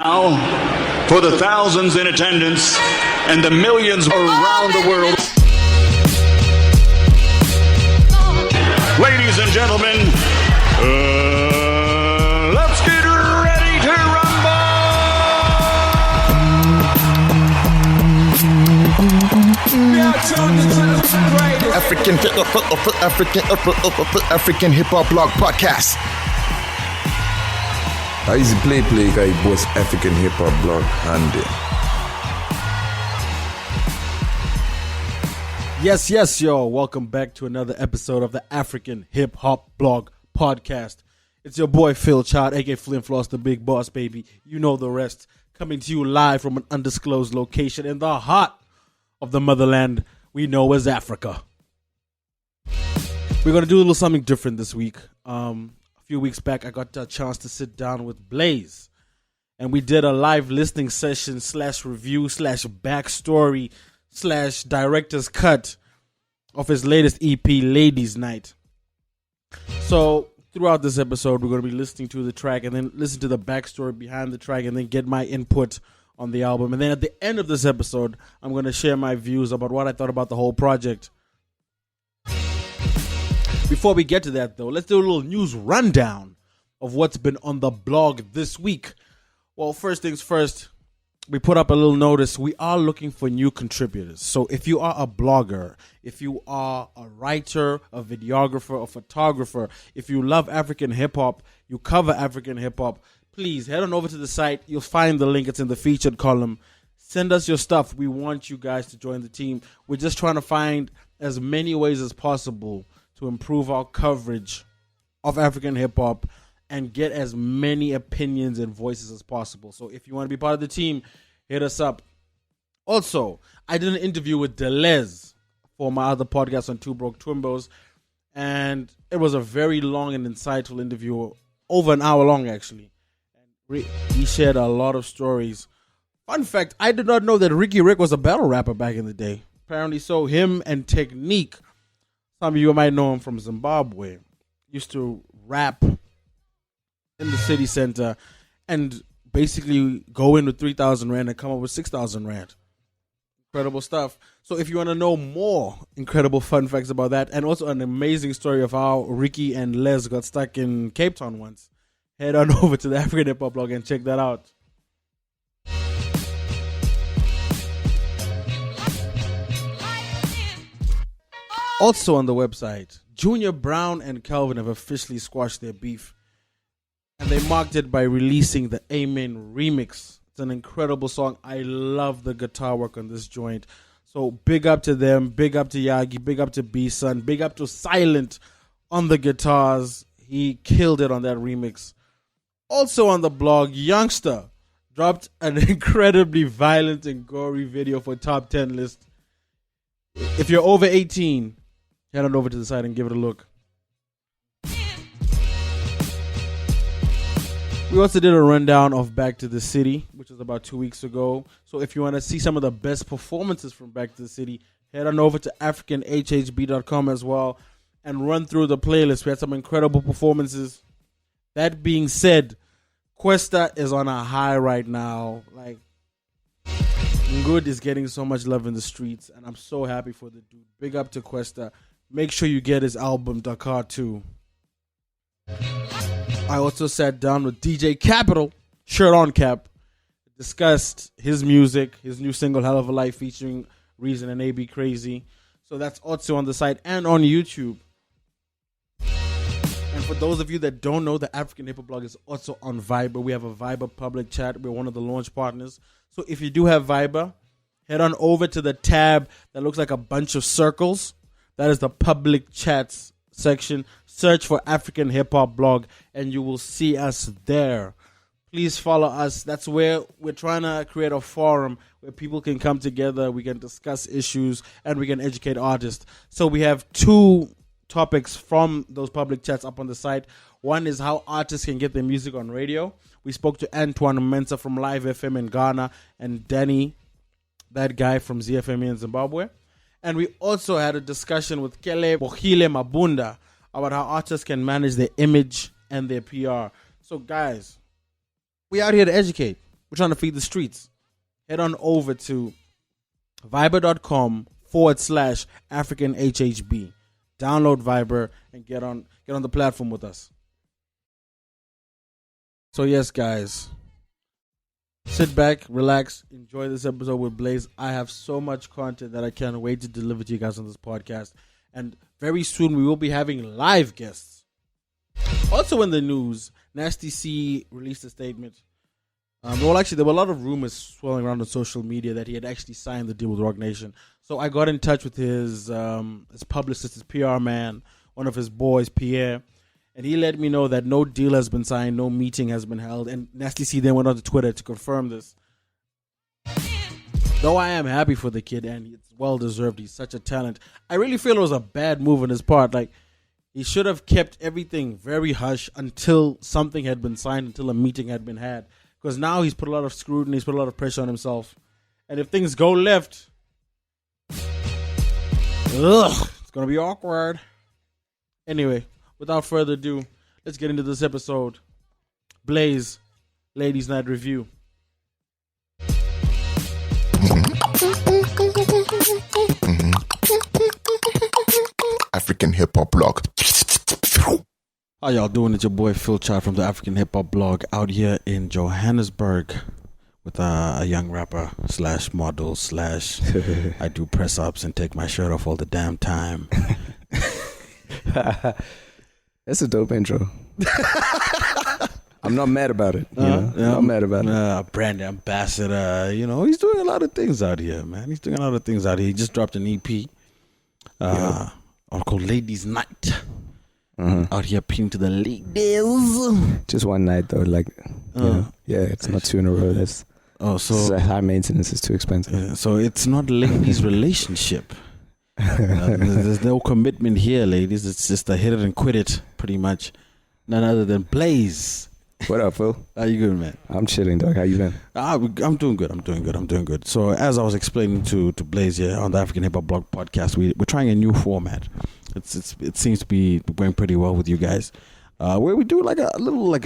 Now, for the thousands in attendance and the millions around the world, ladies and gentlemen, let's get ready to rumble! African hip hop blog podcast. I easy play guy boss African hip hop blog handy. Yes, yo. Welcome back to another episode of the African Hip Hop Blog Podcast. It's your boy Phil Child, aka Flynn Floss, the big boss, baby. You know the rest. Coming to you live from an undisclosed location in the heart of the motherland we know as Africa. We're going to do a little something different this week. A few weeks back, I got a chance to sit down with Blayze. And we did a live listening session / review / backstory / director's cut of his latest EP, Ladies Night. So throughout this episode, we're going to be listening to the track and then listen to the backstory behind the track and then get my input on the album. And then at the end of this episode, I'm going to share my views about what I thought about the whole project. Before we get to that, though, let's do a little news rundown of what's been on the blog this week. Well, first things first, we put up a little notice. We are looking for new contributors. So if you are a blogger, if you are a writer, a videographer, a photographer, if you love African hip-hop, you cover African hip-hop, please head on over to the site. You'll find the link. It's in the featured column. Send us your stuff. We want you guys to join the team. We're just trying to find as many ways as possible to improve our coverage of African hip-hop and get as many opinions and voices as possible. So if you want to be part of the team, hit us up. Also, I did an interview with L.E.S for my other podcast on Two Broke Twimbos, and it was a very long and insightful interview, over an hour long actually. And he shared a lot of stories. Fun fact, I did not know that Ricky Rick was a battle rapper back in the day. Apparently so. Him and Technique, some of you might know him from Zimbabwe, used to rap in the city center and basically go in with 3,000 Rand and come up with 6,000 Rand. Incredible stuff. So if you want to know more incredible fun facts about that, and also an amazing story of how Ricky and Les got stuck in Cape Town once, head on over to the African Hip Hop blog and check that out. Also on the website, Junior Brown and Calvin have officially squashed their beef. And they marked it by releasing the Amen remix. It's an incredible song. I love the guitar work on this joint. So big up to them, big up to Yagi, big up to B-Sun, big up to Silent on the guitars. He killed it on that remix. Also on the blog, Youngster dropped an incredibly violent and gory video for top 10 list. If you're over 18, head on over to the site and give it a look. We also did a rundown of Back to the City, which was about 2 weeks ago. So if you want to see some of the best performances from Back to the City, head on over to AfricanHHB.com as well and run through the playlist. We had some incredible performances. That being said, Questa is on a high right now. Like, Good is getting so much love in the streets, and I'm so happy for the dude. Big up to Questa. Make sure you get his album, Dakar 2. I also sat down with DJ Capital, shirt on cap, discussed his music, his new single, Hell of a Life, featuring Reason and AB Crazy. So that's also on the site and on YouTube. And for those of you that don't know, the African Hip Hop blog is also on Viber. We have a Viber public chat. We're one of the launch partners. So if you do have Viber, head on over to the tab that looks like a bunch of circles. That is the public chats section. Search for African Hip Hop blog and you will see us there. Please follow us. That's where we're trying to create a forum where people can come together. We can discuss issues and we can educate artists. So we have two topics from those public chats up on the site. One is how artists can get their music on radio. We spoke to Antoine Mensah from Live FM in Ghana and Danny, that guy from ZFM in Zimbabwe. And we also had a discussion with Kele Bohile Mabunda about how artists can manage their image and their PR. So guys, we out here to educate. We're trying to feed the streets. Head on over to Viber.com/African HHB. Download Viber and get on the platform with us. So yes, guys, sit back, relax, enjoy this episode with Blayze. I have so much content that I can't wait to deliver to you guys on this podcast. And very soon we will be having live guests. Also in the news, Nasty C released a statement. There were a lot of rumors swirling around on social media that he had actually signed the deal with Rock Nation. So I got in touch with his publicist, his PR man, one of his boys, Pierre, and he let me know that no deal has been signed, no meeting has been held, and Nasty C then went on to Twitter to confirm this. Though I am happy for the kid, and it's well-deserved, he's such a talent, I really feel it was a bad move on his part. Like, he should have kept everything very hush until something had been signed, until a meeting had been had. Because now he's put a lot of scrutiny, he's put a lot of pressure on himself. And if things go left, it's going to be awkward. Anyway, without further ado, let's get into this episode. Blayze, Ladies Night Review. African Hip Hop Blog. How y'all doing? It's your boy Phil Chad from the African Hip Hop Blog out here in Johannesburg with a young rapper / model / I do press ups and take my shirt off all the damn time. That's a dope intro. I'm not mad about it. I'm not mad about it. Brand ambassador, he's doing a lot of things out here, man. He's doing a lot of things out here. He just dropped an EP called Ladies Night. Out here appealing to the ladies. Just one night though, it's not 2 in a row. That's high maintenance. Is too expensive. Yeah, so it's not a ladies' relationship. There's no commitment here, ladies. It's just a hit it and quit it, pretty much. None other than Blayze. What up, Phil? How you good, man? I'm chilling, dog. How you been? I'm doing good. So as I was explaining to Blayze here on the African Hip Hop Blog podcast, we're trying a new format. It seems to be going pretty well with you guys. Where we do like a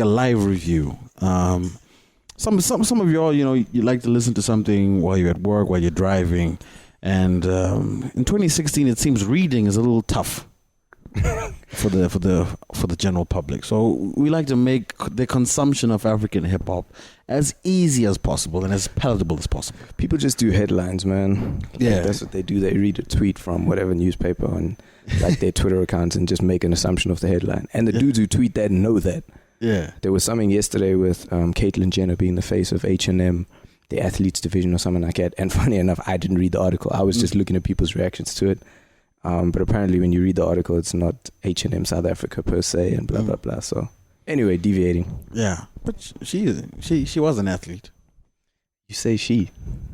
live review. Some of y'all, you like to listen to something while you're at work, while you're driving, and in 2016 it seems reading is a little tough for the general public. So we like to make the consumption of African hip hop as easy as possible and as palatable as possible. People just do headlines, man. Yeah, that's what they do. They read a tweet from whatever newspaper on their Twitter accounts and just make an assumption of the headline. And the dudes who tweet that know that. Yeah. There was something yesterday with Caitlyn Jenner being the face of H&M, the athletes division or something like that. And funny enough, I didn't read the article. I was just looking at people's reactions to it. But apparently when you read the article, it's not H&M South Africa per se and blah, blah, blah. So anyway, deviating. Yeah. But she was an athlete. You say she.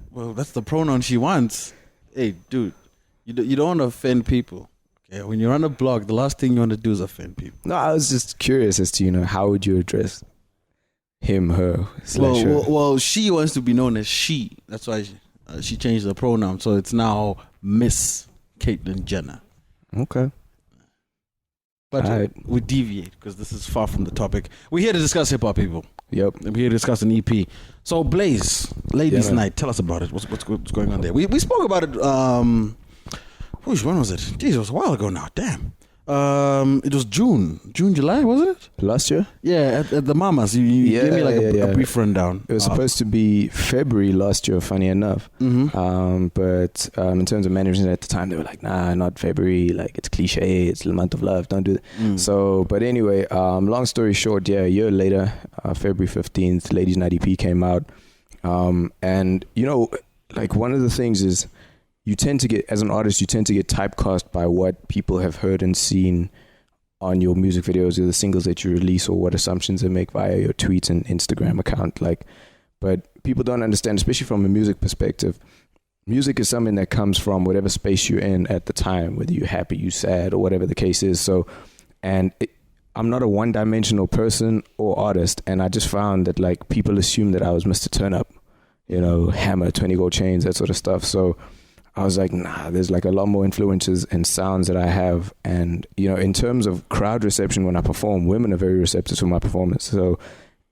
Well, that's the pronoun she wants. Hey, dude, you don't want to offend people. Okay, when you're on a blog, the last thing you want to do is offend people. No, I was just curious as to, how would you address him, her, / her? Well, she wants to be known as she. That's why she changed the pronoun. So it's now Miss Caitlyn Jenner. Okay. But we deviate because this is far from the topic. We're here to discuss hip-hop, people. Yep. We're here to discuss an EP. So, Blayze, Ladies Night, tell us about it. What's going on there? We spoke about it, when was it? Jeez, it was a while ago now. Damn. It was June, July, wasn't it? Last year? Yeah, at the Mamas. You gave me a brief rundown. It was supposed to be February last year, funny enough. But in terms of management at the time, they were like, nah, not February. Like, it's cliche. It's the month of love. Don't do that. So, but anyway, long story short, a year later, February 15th, Ladies Night EP came out. And, one of the things is, you tend to get, as an artist, typecast by what people have heard and seen on your music videos or the singles that you release or what assumptions they make via your tweets and Instagram account. But people don't understand, especially from a music perspective, music is something that comes from whatever space you're in at the time, whether you're happy, you're sad, or whatever the case is. So, I'm not a one-dimensional person or artist, and I just found that people assume that I was Mr. Turn Up, Hammer, 20 gold chains, that sort of stuff. So I was like, nah, there's a lot more influences and sounds that I have. And, in terms of crowd reception when I perform, women are very receptive to my performance. So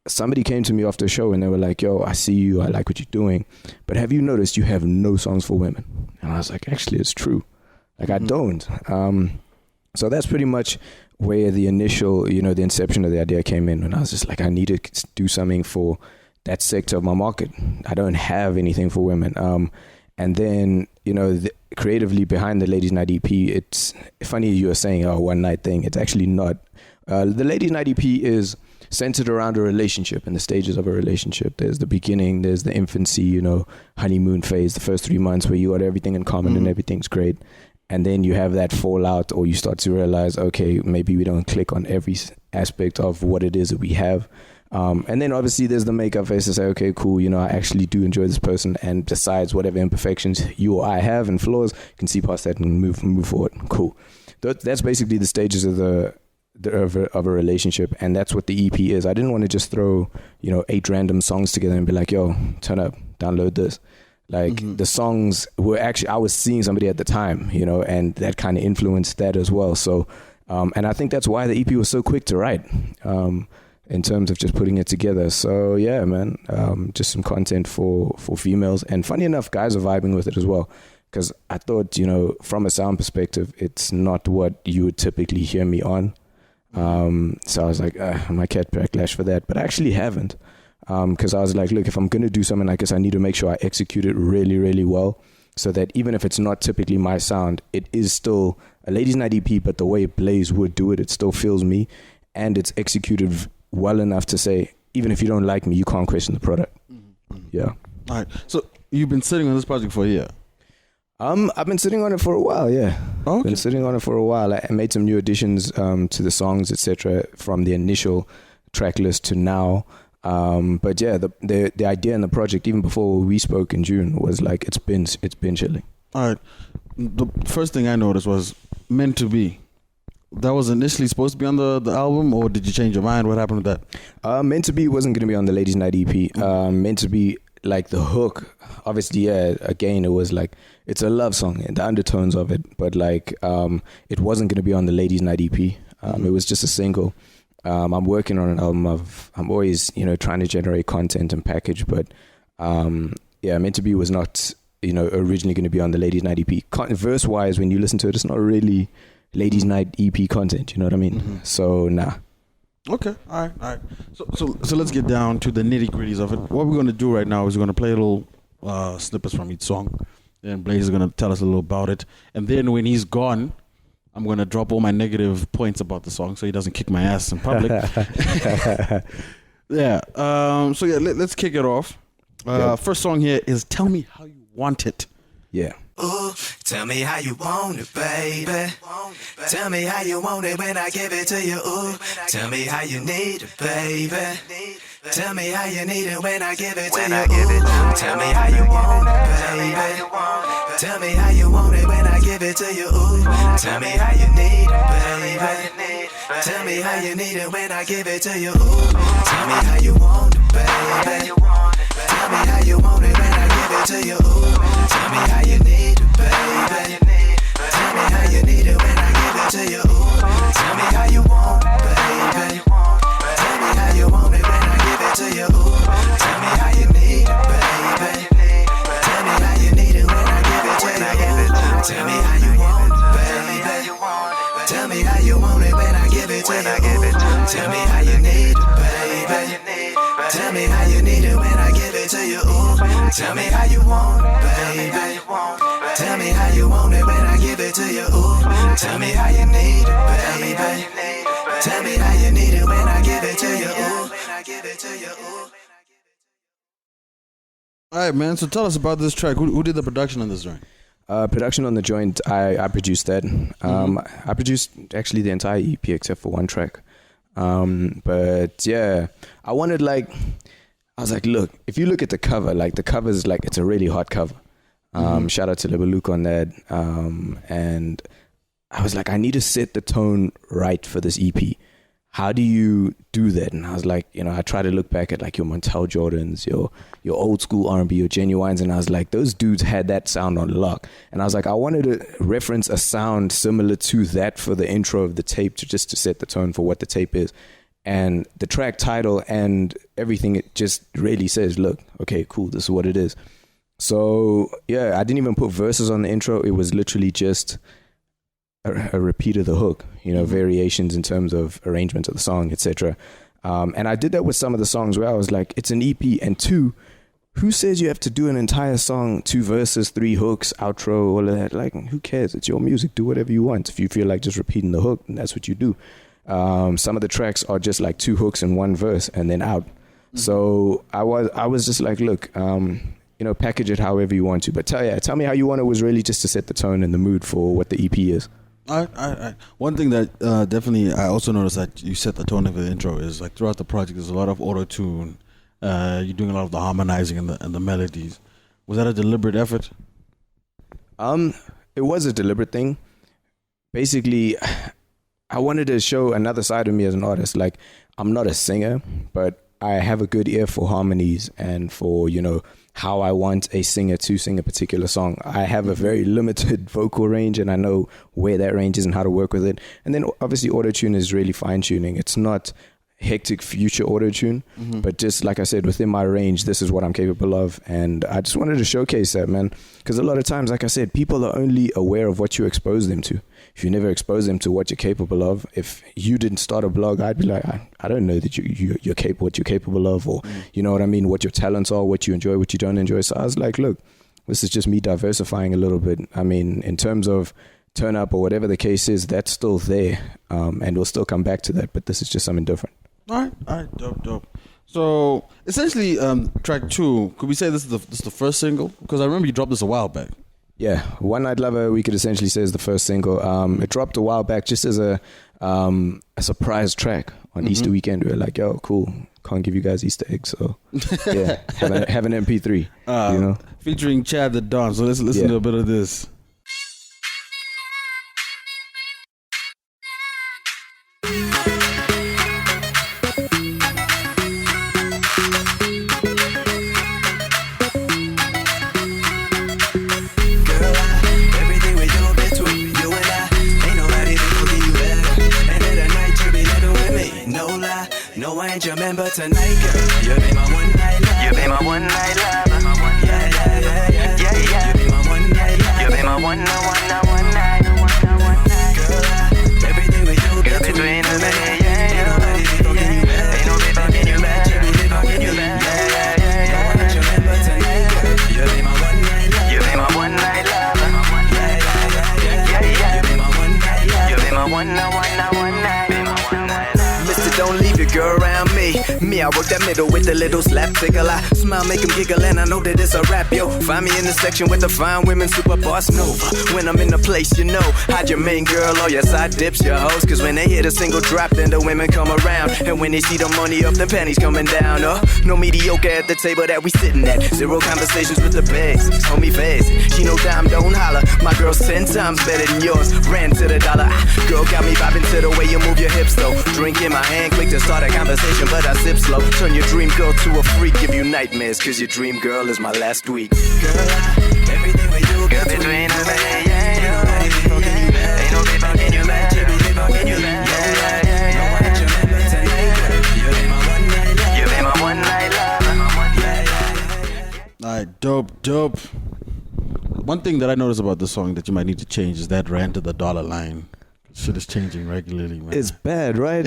somebody came to me after a show and they were like, yo, I see you, I like what you're doing, but have you noticed you have no songs for women? And I was like, actually, it's true. Like, I don't. So that's pretty much where the initial, the inception of the idea came in, when I was just like, I need to do something for that sector of my market. I don't have anything for women. And then, creatively behind the Ladies Night EP, it's funny you were saying, one night thing. It's actually not. The Ladies Night EP is centered around a relationship and the stages of a relationship. There's the beginning, there's the infancy, honeymoon phase, the first 3 months where you got everything in common and everything's great. And then you have that fallout, or you start to realize, okay, maybe we don't click on every aspect of what it is that we have. And then obviously there's the makeup phase to say, okay, cool, I actually do enjoy this person, and besides whatever imperfections you or I have and flaws, can see past that and move forward. Cool. That's basically the stages of of a relationship, and that's what the EP is. I didn't want to just throw 8 random songs together and be like, yo, turn up, download this. Like the songs were actually, I was seeing somebody at the time, and that kind of influenced that as well. So, and I think that's why the EP was so quick to write, in terms of just putting it together. So yeah, man, just some content for females, and funny enough, guys are vibing with it as well. Because I thought, from a sound perspective, it's not what you would typically hear me on. So I was like, I might get backlash for that, but I actually haven't. Because I was like, look, if I'm going to do something like this, I need to make sure I execute it really, really well, so that even if it's not typically my sound, it is still a Ladies Night EP, but the way Blayze would do it, it still feels me, and it's executed well enough to say, even if you don't like me, you can't question the product. Yeah. All right. So you've been sitting on this project for a year? I've been sitting on it for a while, yeah. Okay. Been sitting on it for a while. I made some new additions to the songs, etc., from the initial track list to now. But yeah, the idea in the project, even before we spoke in June, was like it's been chilling. All right. The first thing I noticed was Meant to Be. That was initially supposed to be on the album, or did you change your mind? What happened with that? Meant to Be wasn't going to be on the Ladies Night EP. Meant to Be, like the hook, obviously, yeah, again, it was like, it's a love song and the undertones of it, but like, it wasn't going to be on the Ladies Night EP. It was just a single. I'm working on an album I'm always, trying to generate content and package, but yeah, Meant to Be was not, originally going to be on the Ladies Night EP. Verse wise, when you listen to it, it's not really Ladies Night EP content, you know what I mean? So nah. Okay, all right. So let's get down to the nitty gritties of it. What we're gonna do right now is we're gonna play a little snippets from each song. Then Blayze is gonna tell us a little about it, and then when he's gone, I'm gonna drop all my negative points about the song so he doesn't kick my ass in public. Yeah. So yeah, let's kick it off. First song here is "Tell Me How You Want It." Yeah. Ooh, tell me how you want it, baby. Tell me how you want it when I give it to you. Ooh, tell me how you need it, baby. Tell me how you need it when I give it to you. Ooh, tell me how you want it, baby. Tell me how you want it when I give it to you. Ooh, tell me how you need it, baby. Tell me how you need it when I give it to you. Ooh, tell me how you want it, baby. Tell me how you want it when I give it to you. Ooh, tell me how you need it, baby. Tell me how you need it when I give it to you. Ooh, tell me how you want it, baby. Tell me how you want it when I give it to you. Ooh, tell me how you need it, baby. Tell me how you need it when I give it to you. Ooh, tell me how you want it, baby. Tell me how you want it when I give it to you. Tell me how you need it, baby. Tell me how you need it when I give it to you. Ooh, tell me how you want it, baby. Tell me how you want it when I give it to you. Ooh, tell me how you need it, baby. Tell me how you need it when I give it to you. Ooh. All right, man. So tell us about this track. Who did the production on this joint? Production on the joint, I produced that. I produced actually the entire EP except for one track. But yeah, I was like, look, if you look at the cover, like the cover is like, it's a really hot cover. Shout out to Luke on that. And I was like, I need to set the tone right for this EP. How do you do that? And I was like, I try to look back at like your Montel Jordans, your old school R&B, your Genuines, and I was like, those dudes had that sound on lock. And I was like, I wanted to reference a sound similar to that for the intro of the tape, just to set the tone for what the tape is. And the track title and everything, it just really says, look, okay, cool, this is what it is. So yeah, I didn't even put verses on the intro. It was literally just a repeat of the hook, variations in terms of arrangement of the song, etc. And I did that with some of the songs where I was like, it's an EP, and 2, who says you have to do an entire song, 2 verses, 3 hooks, outro, all of that? Like, who cares? It's your music. Do whatever you want. If you feel like just repeating the hook, then that's what you do. Some of the tracks are just like 2 hooks and 1 verse and then out. So I was just like, look, package it however you want to. But tell me how you want it was really just to set the tone and the mood for what the EP is. All right. One thing that definitely I also noticed that you set the tone of the intro is like throughout the project there's a lot of auto-tune. You're doing a lot of the harmonizing and the melodies. Was that a deliberate effort? It was a deliberate thing. Basically, I wanted to show another side of me as an artist. Like, I'm not a singer, but I have a good ear for harmonies and for, how I want a singer to sing a particular song. I have a very limited vocal range, and I know where that range is and how to work with it. And then obviously auto-tune is really fine-tuning. It's not hectic future auto-tune, but just like I said, within my range, this is what I'm capable of. And I just wanted to showcase that, man, because a lot of times, like I said, people are only aware of what you expose them to. If you never expose them to what you're capable of, if you didn't start a blog, I'd be like, I don't know that you're capable, what you're capable of, or you know what I mean, what your talents are, what you enjoy, what you don't enjoy. So I was like, look, this is just me diversifying a little bit. I mean, in terms of turn up or whatever the case is, that's still there, and we'll still come back to that, but this is just something different. All right, dope. So essentially, track 2, could we say this is the first single? Because I remember you dropped this a while back. Yeah, One Night Lover, we could essentially say is the first single. It dropped a while back just as a surprise track on Easter weekend. We were like, yo, cool, can't give you guys Easter eggs, so yeah, have an MP3, featuring Chad the Don. So let's listen to a bit of this. Your member tonight, girl. You be my one night love. You be my one night love. Yeah. You be my one night love. You be my one night. Girl, everything we do, girl, between us, ain't nobody fucking you back. Ain't nobody fucking you back. Fucking you back. Yeah. I want your member tonight, girl. You be my one night love. You be my one night love. Yeah. You be my one night love. You be my one night. Don't leave your girl around me. I work that middle with a little slap tickle. I smile, make them giggle, and I know that it's a rap, yo. Find me in the section with the fine women, super boss Nova. When I'm in the place, hide your main girl or your side dips, your hoes. Cause when they hit a single drop, then the women come around. And when they see the money up, the pennies coming down. No mediocre at the table that we sitting at. 0 conversations with the bags. Homie face, she no dime, don't holler. My girl's 10 times better than yours. Ran to the dollar. Girl got me vibing to the way you move your hips, though. Drink in my hand, quick to start a conversation, but I sip slow. Turn your dream girl to a freak, give you nightmares, cause your dream girl is my last week. Girl, everything we do, girl, between us, ain't nobody fucking you back. Ain't nobody fucking you back. You be fucking you back. Yeah. No one at your member tonight, girl. You be my one night love. You be my one night love. Alright, dope. One thing that I noticed about this song that you might need to change is that ran to the dollar line. Shit is changing regularly, man. It's bad, right?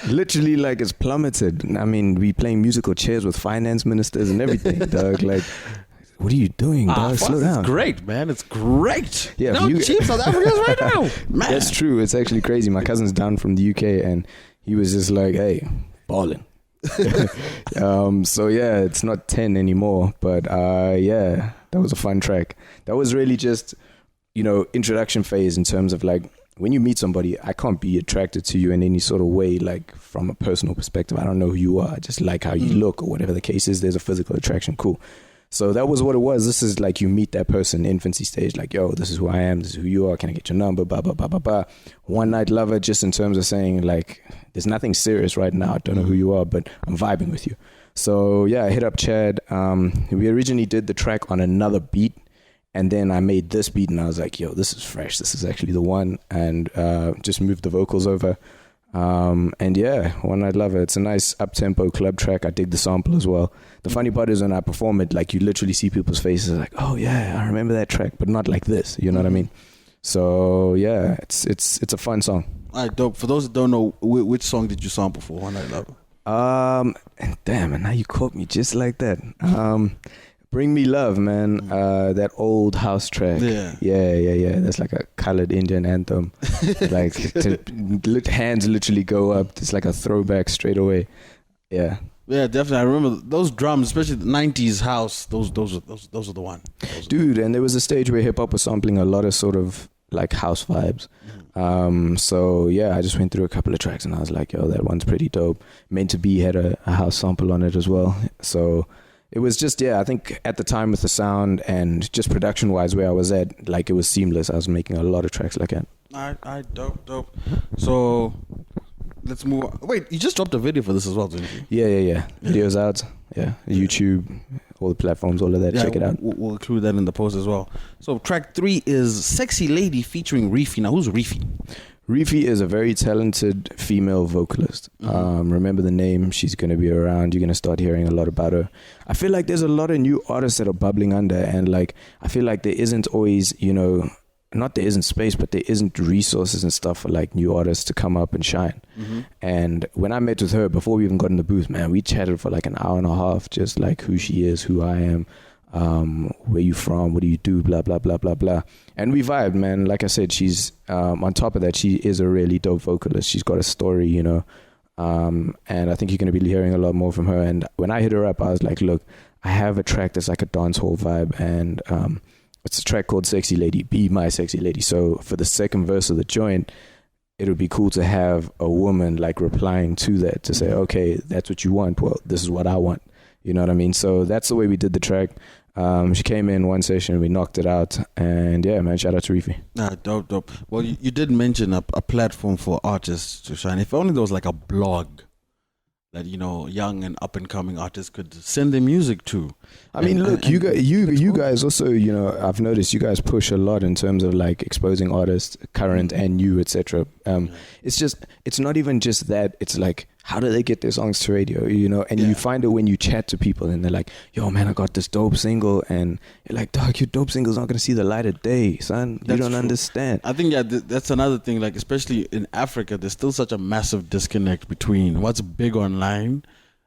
Literally, like, it's plummeted. I mean, we playing musical chairs with finance ministers and everything, dog. Like, what are you doing, dog? Slow down. It's great, man. It's great. Yeah, no cheap South Africans right now, man. That's true. It's actually crazy. My cousin's down from the UK, and he was just like, "Hey, balling." So yeah, it's not 10 anymore, but yeah, that was a fun track. That was really just, introduction phase in terms of like, when you meet somebody, I can't be attracted to you in any sort of way, like from a personal perspective. I don't know who you are. I just like how you look or whatever the case is. There's a physical attraction. Cool. So that was what it was. This is like you meet that person, infancy stage, like, yo, this is who I am. This is who you are. Can I get your number? Blah, blah, blah, blah, blah. One night lover, just in terms of saying like, there's nothing serious right now. I don't know who you are, but I'm vibing with you. So yeah, I hit up Chad. We originally did the track on another beat. And then I made this beat and I was like, yo, this is fresh. This is actually the one. And just moved the vocals over. And yeah, One Night Lover. It's a nice up-tempo club track. I dig the sample as well. The funny part is when I perform it, like you literally see people's faces like, oh yeah, I remember that track, but not like this. You know what I mean? So yeah, it's a fun song. All right, dope. For those that don't know, which song did you sample for One Night Lover? And damn, and now you caught me just like that. Bring Me Love, man. That old house track. Yeah. That's like a colored Indian anthem. Like hands literally go up. It's like a throwback straight away. Yeah. Yeah, definitely. I remember those drums, especially the '90s house. Those are the one. Dude, and there was a stage where hip hop was sampling a lot of sort of like house vibes. So yeah, I just went through a couple of tracks and I was like, yo, that one's pretty dope. Meant to Be had a house sample on it as well. So it was just, yeah, I think at the time with the sound and just production wise where I was at, like it was seamless. I was making a lot of tracks like that. All right, dope. So let's move on. Wait, you just dropped a video for this as well, didn't you? Yeah. Video's out. Yeah. YouTube, all the platforms, all of that. Check it out. We'll include that in the post as well. So track 3 is Sexy Lady featuring Reefy. Now, who's Reefy? Reefy is a very talented female vocalist. Remember the name. She's going to be around. You're going to start hearing a lot about her. I feel like there's a lot of new artists that are bubbling under, and like I feel like there isn't always, not there isn't space, but there isn't resources and stuff for like new artists to come up and shine. And when I met with her, before we even got in the booth, man, we chatted for like an hour and a half, just like who she is, who I am, where you from, what do you do, blah blah blah blah blah. And we vibed, man. Like I said, she's on top of that, she is a really dope vocalist. She's got a story, and I think you're going to be hearing a lot more from her. And when I hit her up, I was like, look, I have a track that's like a dance hall vibe, and it's a track called Sexy Lady, Be My Sexy Lady. So for the second verse of the joint, it would be cool to have a woman like replying to that to say, okay, that's what you want, well, this is what I want. You know what I mean? So that's the way we did the track. She came in one session, we knocked it out, and yeah, man, shout out to Reefy. Dope. Well, you did mention a platform for artists to shine. If only there was like a blog that young and up and coming artists could send their music to. I mean, look, you guys also, I've noticed you guys push a lot in terms of like exposing artists, current and new, etc. It's not even just that. It's like, how do they get their songs to radio? And you find it when you chat to people and they're like, yo, man, I got this dope single, and you're like, dog, your dope single's not gonna see the light of day, son. You don't understand. I think that's another thing. Like especially in Africa, there's still such a massive disconnect between what's big online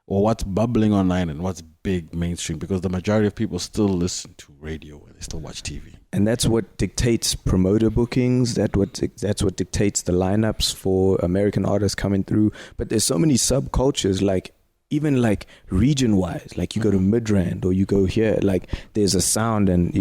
or what's bubbling online and what's big mainstream, because the majority of people still listen to radio and they still watch TV. And that's what dictates promoter bookings. That's what dictates the lineups for American artists coming through. But there's so many subcultures, like even like region wise, like you go to Midrand or you go here, like there's a sound and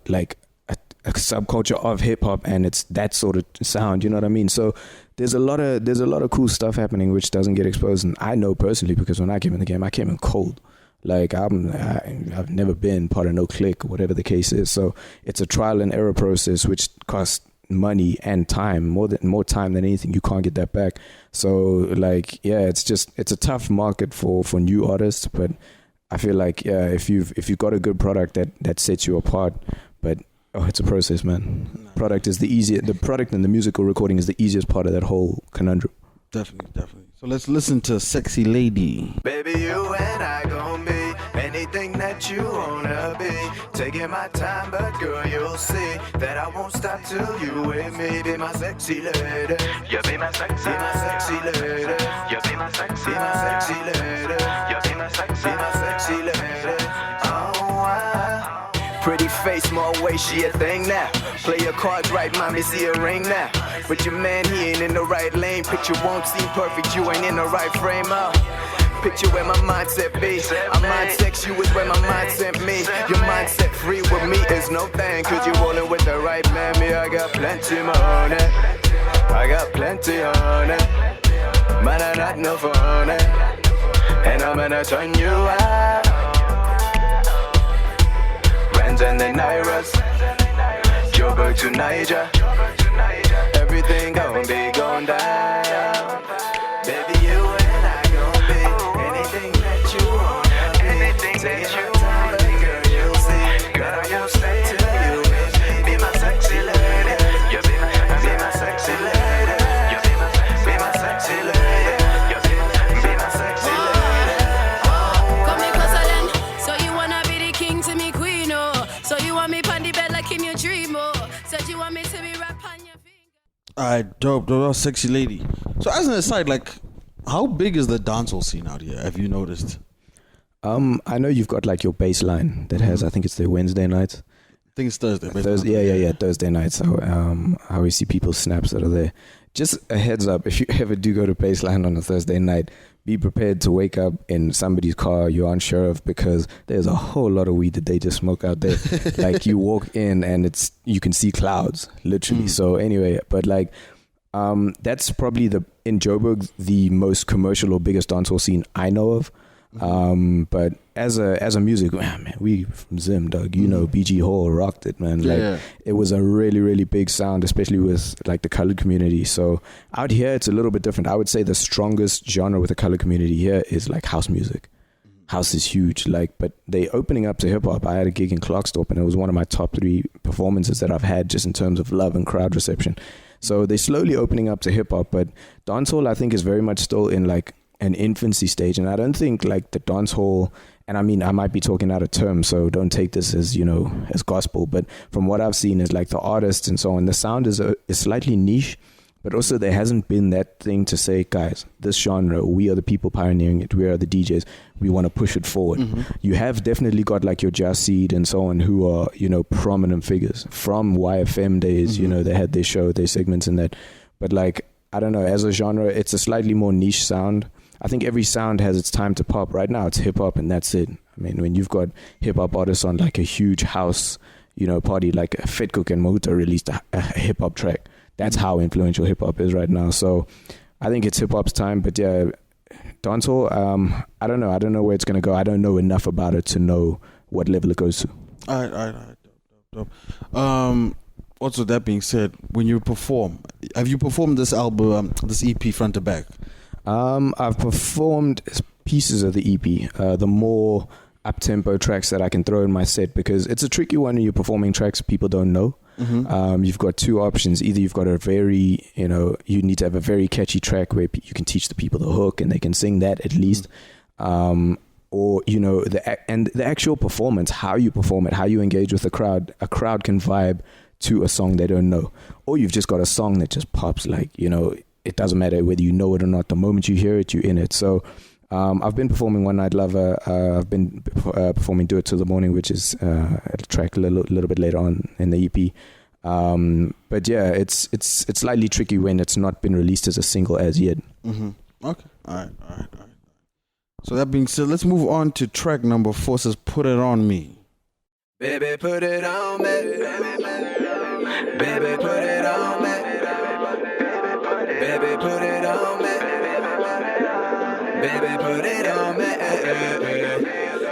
like a subculture of hip hop, and it's that sort of sound. You know what I mean? So there's a lot of cool stuff happening which doesn't get exposed. And I know personally, because when I came in the game, I came in cold. Like I've never been part of no clique, whatever the case is. So it's a trial and error process which costs money and time, more time than anything. You can't get that back. So like, yeah, it's a tough market for new artists. But I feel like if you've got a good product that sets you apart, but it's a process, man. The product and the musical recording is the easiest part of that whole conundrum. Definitely. So let's listen to Sexy Lady. Baby, you and I gon' be anything that you wanna be. Taking my time, but girl, you'll see that I won't stop till you with me. Be my sexy lady. You be my sexy lady. You be my sexy lady. You be my sexy lady. Oh, wow. Pretty face, more way, she a thing now. Play your cards right, mommy, see a ring now. But your man, he ain't in the right lane. Picture won't seem perfect, you ain't in the right frame up. Picture where my mindset be. I mind sex you is where my mind sent me. Your mindset free with me is no thing. Cause you rolling with the right man. Me, I got plenty money. I got plenty on it. Man, I not no fun. And I'm gonna turn you out. Rands and the Nairas. Joburg to Niger. Everything gon' be going down. Baby, you and I gon' be anything that you want. Anything that you want. Girl, you'll see. Girl, you'll stay till you with me. Be my sexy lady. You be my sexy lady. You be my sexy lady. want me on the bed like in your dream, oh. Said you want me to be rap on your finger. Alright, dope. That was Sexy Lady. So as an aside, like, how big is the dancehall scene out here? Have you noticed? I know you've got like your baseline that has, I think it's the Wednesday nights. I think it's Thursday. Yeah, Thursday nights. So I always see people's snaps that are there. Just a heads up, if you ever do go to baseline on a Thursday night, be prepared to wake up in somebody's car you're unsure of, because there's a whole lot of weed that they just smoke out there. Like you walk in and you can see clouds, literally. So anyway, but like that's probably in Joburg the most commercial or biggest dancehall scene I know of. But as a music, man, we from Zim, dog, you know, BG Hall rocked it, man. Like it was a really, really big sound, especially with like the colored community. So out here, it's a little bit different. I would say the strongest genre with the colored community here is like house music. House is huge, like, but they opening up to hip hop. I had a gig in Clarkstorp, and it was one of my top 3 performances that I've had just in terms of love and crowd reception. So they're slowly opening up to hip hop, but dancehall I think is very much still in like an infancy stage, and I don't think like the dance hall, and I mean I might be talking out of term, so don't take this as, you know, as gospel, but from what I've seen is like the artists and so on, the sound is slightly niche, but also there hasn't been that thing to say, guys, this genre, we are the people pioneering it, we are the DJs, we want to push it forward. You have definitely got like your Jazz Seed and so on, who are, you know, prominent figures from YFM days. You know, they had their show, their segments in that, but like I don't know, as a genre it's a slightly more niche sound. I think every sound has its time to pop. Right now it's hip hop and that's it. I mean, when you've got hip hop artists on like a huge house, you know, party, like Fed Cook and Mahuta released a hip hop track. That's how influential hip hop is right now. So I think it's hip hop's time, but yeah, dancehall, I don't know. I don't know where it's going to go. I don't know enough about it to know what level it goes to. All right. Dope. Also, that being said, when you perform, have you performed this album, this EP front to back? I've performed pieces of the EP, the more up-tempo tracks that I can throw in my set, because it's a tricky one when you're performing tracks people don't know. You've got 2 options. Either you've got a very, you know, you need to have a very catchy track where you can teach the people the hook and they can sing that at least. Or, you know, the actual performance, how you perform it, how you engage with the crowd. A crowd can vibe to a song they don't know. Or you've just got a song that just pops, like, you know, it doesn't matter whether you know it or not. The moment you hear it, you're in it. So I've been performing One Night Lover. I've been performing Do It Till the Morning, which is a track a little bit later on in the EP. But yeah, it's slightly tricky when it's not been released as a single as yet. Okay. All right. So that being said, let's move on to track number 4. Says Put It On Me. Baby, put it on me. Baby, put it on me. Baby, put it on me. Baby, put it on me.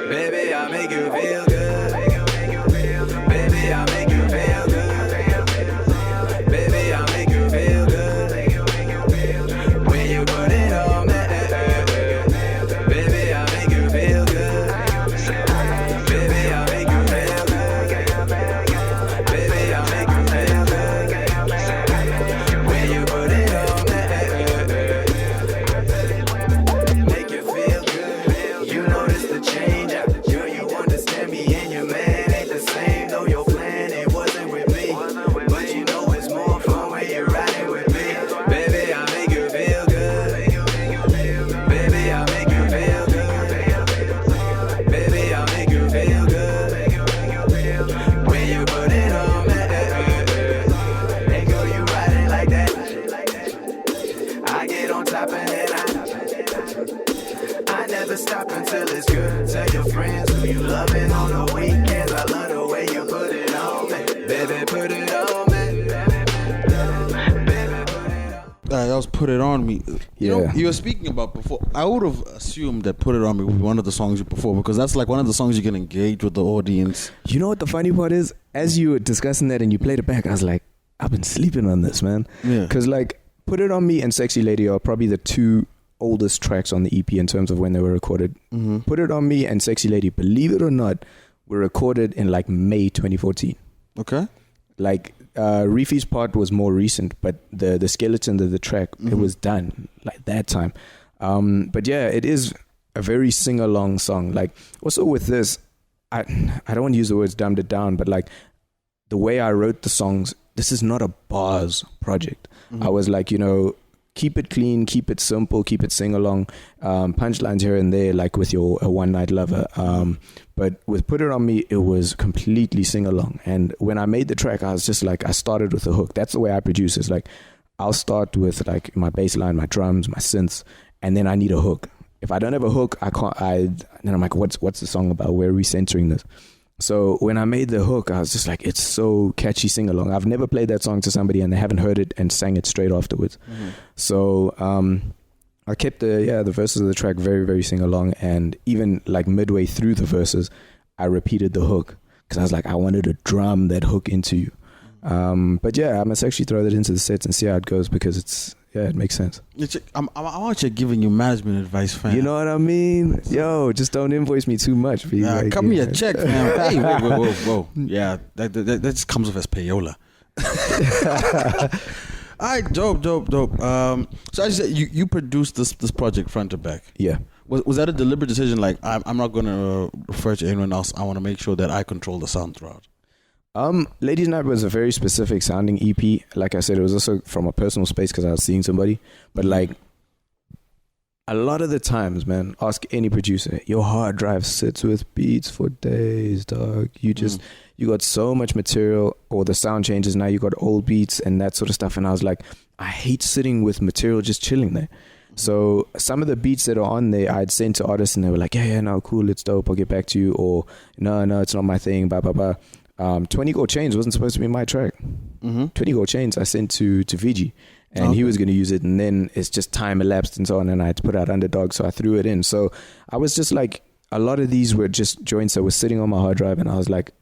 Baby, I'll make you feel good. Baby, I'll make you feel good. Baby, I'll make you feel good. When you put it on me. Baby, I'll make you feel good. Baby, I'll make you feel good. Baby, I'll make you feel good. When you put it on me. Make you feel good. You notice the change. Girl, you understand me and your man ain't the same. Though your plan, it wasn't with me. But you know it's more fun when you're riding with me. Baby, I'll make you feel good. Baby, I'll make you feel good. Baby, I'll make you feel good. When you put it on me. And girl, you riding like that. I get on top and then I never stop until it's good. Tell your friends who you loving on the weekends. I love the way you put it on me. Baby, put it on me. Baby, put it on me. That was Put It On Me. You know, Yeah. you were speaking about before. I would have assumed that Put It On Me would be one of the songs you perform, because that's like one of the songs you can engage with the audience. You know what the funny part is? As you were discussing that and you played it back, I was like, I've been sleeping on this, man. Yeah. Because like Put It On Me and Sexy Lady are probably the 2 oldest tracks on the EP in terms of when they were recorded. Put It On Me and Sexy Lady, believe it or not, were recorded in like May 2014. Okay. Like Reefy's part was more recent, but the skeleton of the track, it was done like that time. But yeah, it is a very sing-along song. Like also with this, I don't want to use the words dumbed it down, but like the way I wrote the songs, this is not a bars project. I was like, keep it clean, keep it simple, keep it sing along, punchlines here and there, like with your one night lover. But with Put It On Me, it was completely sing along. And when I made the track, I was just like, I started with a hook. That's the way I produce. It's like, I'll start with like my bass line, my drums, my synths, and then I need a hook. If I don't have a hook, then I'm like, what's the song about? Where are we centering this? So when I made the hook, I was just like, it's so catchy sing along. I've never played that song to somebody and they haven't heard it and sang it straight afterwards. So I kept the verses of the track very, very sing along, and even like midway through the verses, I repeated the hook because I was like, I wanted to drum that hook into you. But yeah, I must actually throw that into the sets and see how it goes, because it makes sense. I'm out here giving you management advice, fam. You know what I mean? Yo, just don't invoice me too much. Cut me a check, man. Hey, whoa. Yeah, that just comes off as payola. All right, dope. So as you said, you produced this project front to back. Yeah. Was that a deliberate decision? Like, I'm not going to refer to anyone else. I want to make sure that I control the sound throughout. Ladies Night was a very specific sounding EP. Like I said, it was also from a personal space because I was seeing somebody. But like, a lot of the times, man, ask any producer, your hard drive sits with beats for days, dog. You got so much material, or the sound changes, now you got old beats and that sort of stuff. And I was like, I hate sitting with material just chilling there. So some of the beats that are on there, I'd send to artists and they were like, yeah, no, cool, it's dope, I'll get back to you. Or no, it's not my thing, blah, blah, blah. 20 Gold Chains wasn't supposed to be my track. 20 Gold Chains I sent to Vigi, and he was going to use it, and then it's just time elapsed and so on, and I had to put out Underdog, so I threw it in. So I was just like, a lot of these were just joints that were sitting on my hard drive, and I was like,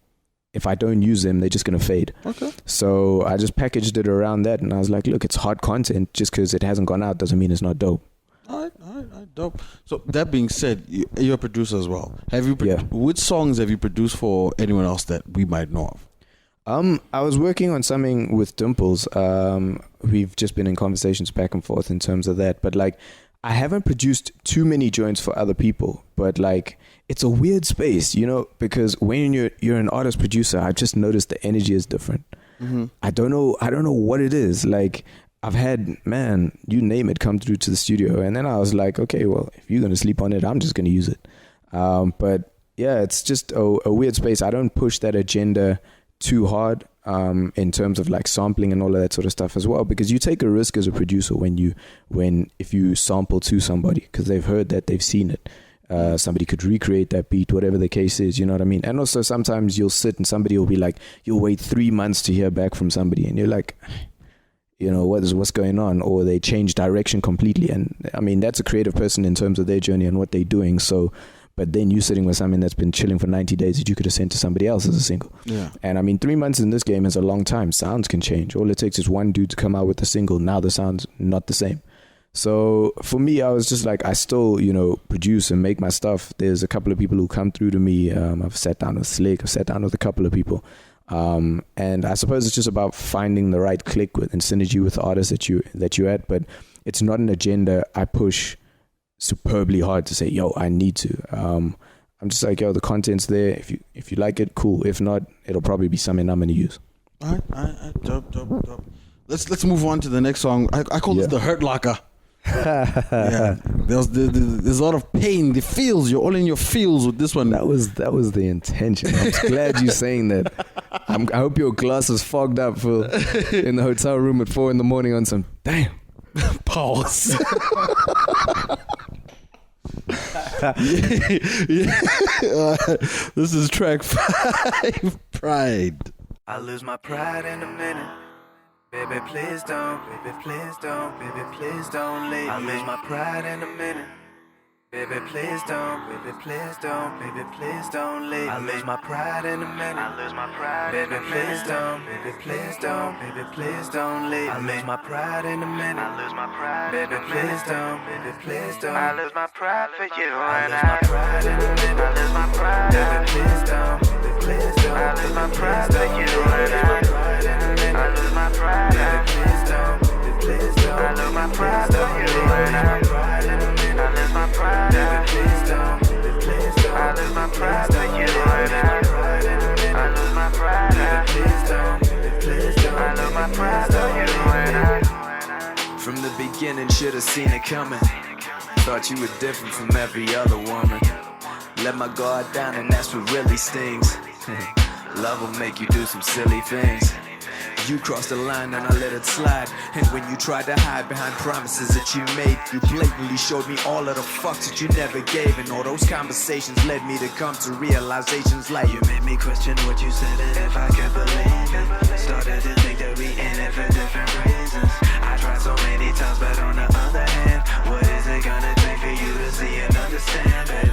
if I don't use them, they're just going to fade. Okay. So I just packaged it around that, and I was like, look, it's hot content. Just because it hasn't gone out doesn't mean it's not dope. All right, dope. So that being said, you're a producer as well. Yeah. Which songs have you produced for anyone else that we might know of? I was working on something with Dimples. We've just been in conversations back and forth in terms of that. But like, I haven't produced too many joints for other people. But like, it's a weird space, because when you're an artist producer, I've just noticed the energy is different. I don't know what it is. Like, I've had, you name it, come through to the studio. And then I was like, okay, well, if you're going to sleep on it, I'm just going to use it. But yeah, it's just a weird space. I don't push that agenda too hard in terms of like sampling and all of that sort of stuff as well, because you take a risk as a producer if you sample to somebody, because they've heard that, they've seen it. Somebody could recreate that beat, whatever the case is, you know what I mean? And also sometimes you'll sit and somebody will be like, you'll wait 3 months to hear back from somebody, and you're like, what's going on? Or they change direction completely. And I mean, that's a creative person in terms of their journey and what they're doing. So, but then you sitting with something that's been chilling for 90 days that you could have sent to somebody else as a single. Yeah. And I mean, 3 months in this game is a long time. Sounds can change. All it takes is one dude to come out with a single. Now the sound's not the same. So for me, I was just like, I still, produce and make my stuff. There's a couple of people who come through to me. I've sat down with Slick. I've sat down with a couple of people. And I suppose it's just about finding the right click with and synergy with the artists that you're at. But it's not an agenda I push superbly hard to say, yo, I need to. I'm just like, yo, the content's there. If you like it, cool. If not, it'll probably be something I'm gonna use. All right, dope. Let's move on to the next song. I call this the Hurt Locker. Yeah, there's a lot of pain, the feels. You're all in your feels with this one. That was the intention. I'm glad you're saying that. I hope your glass is fogged up for in the hotel room at 4 a.m. on some damn pause. This is track 5, Pride. I lose my pride in a minute. Baby, please don't, baby, please don't, baby, please don't leave. I lose my pride in a minute. Baby, please don't, baby, please don't, baby, please don't leave. I lose my pride in a minute. I lose my pride. Baby, please don't, baby, please don't, baby, please don't leave. I lose my pride in a minute. I lose my pride. Baby, please don't, baby, please don't. I lose my pride for you. I lose my pride in a minute. I lose my pride. Baby, please don't, baby, please don't. I lose my pride for you. I lose my pride in a minute. I lose my pride. Baby, please don't, baby, please don't. I lose my pride for you. I lose my pride in a minute. I lose my pride. Baby, please don't, baby, please don't. I lose my pride for you. beginning, should've seen it coming. Thought you were different from every other woman. Let my guard down and that's what really stings. Love will make you do some silly things. You crossed the line and I let it slide. And when you tried to hide behind promises that you made, you blatantly showed me all of the fucks that you never gave. And all those conversations led me to come to realizations like you made me question what you said and if I could believe it. Started to think that we in it for different reasons. I tried so many times, but on the other hand, what is it gonna take for you to see and understand it?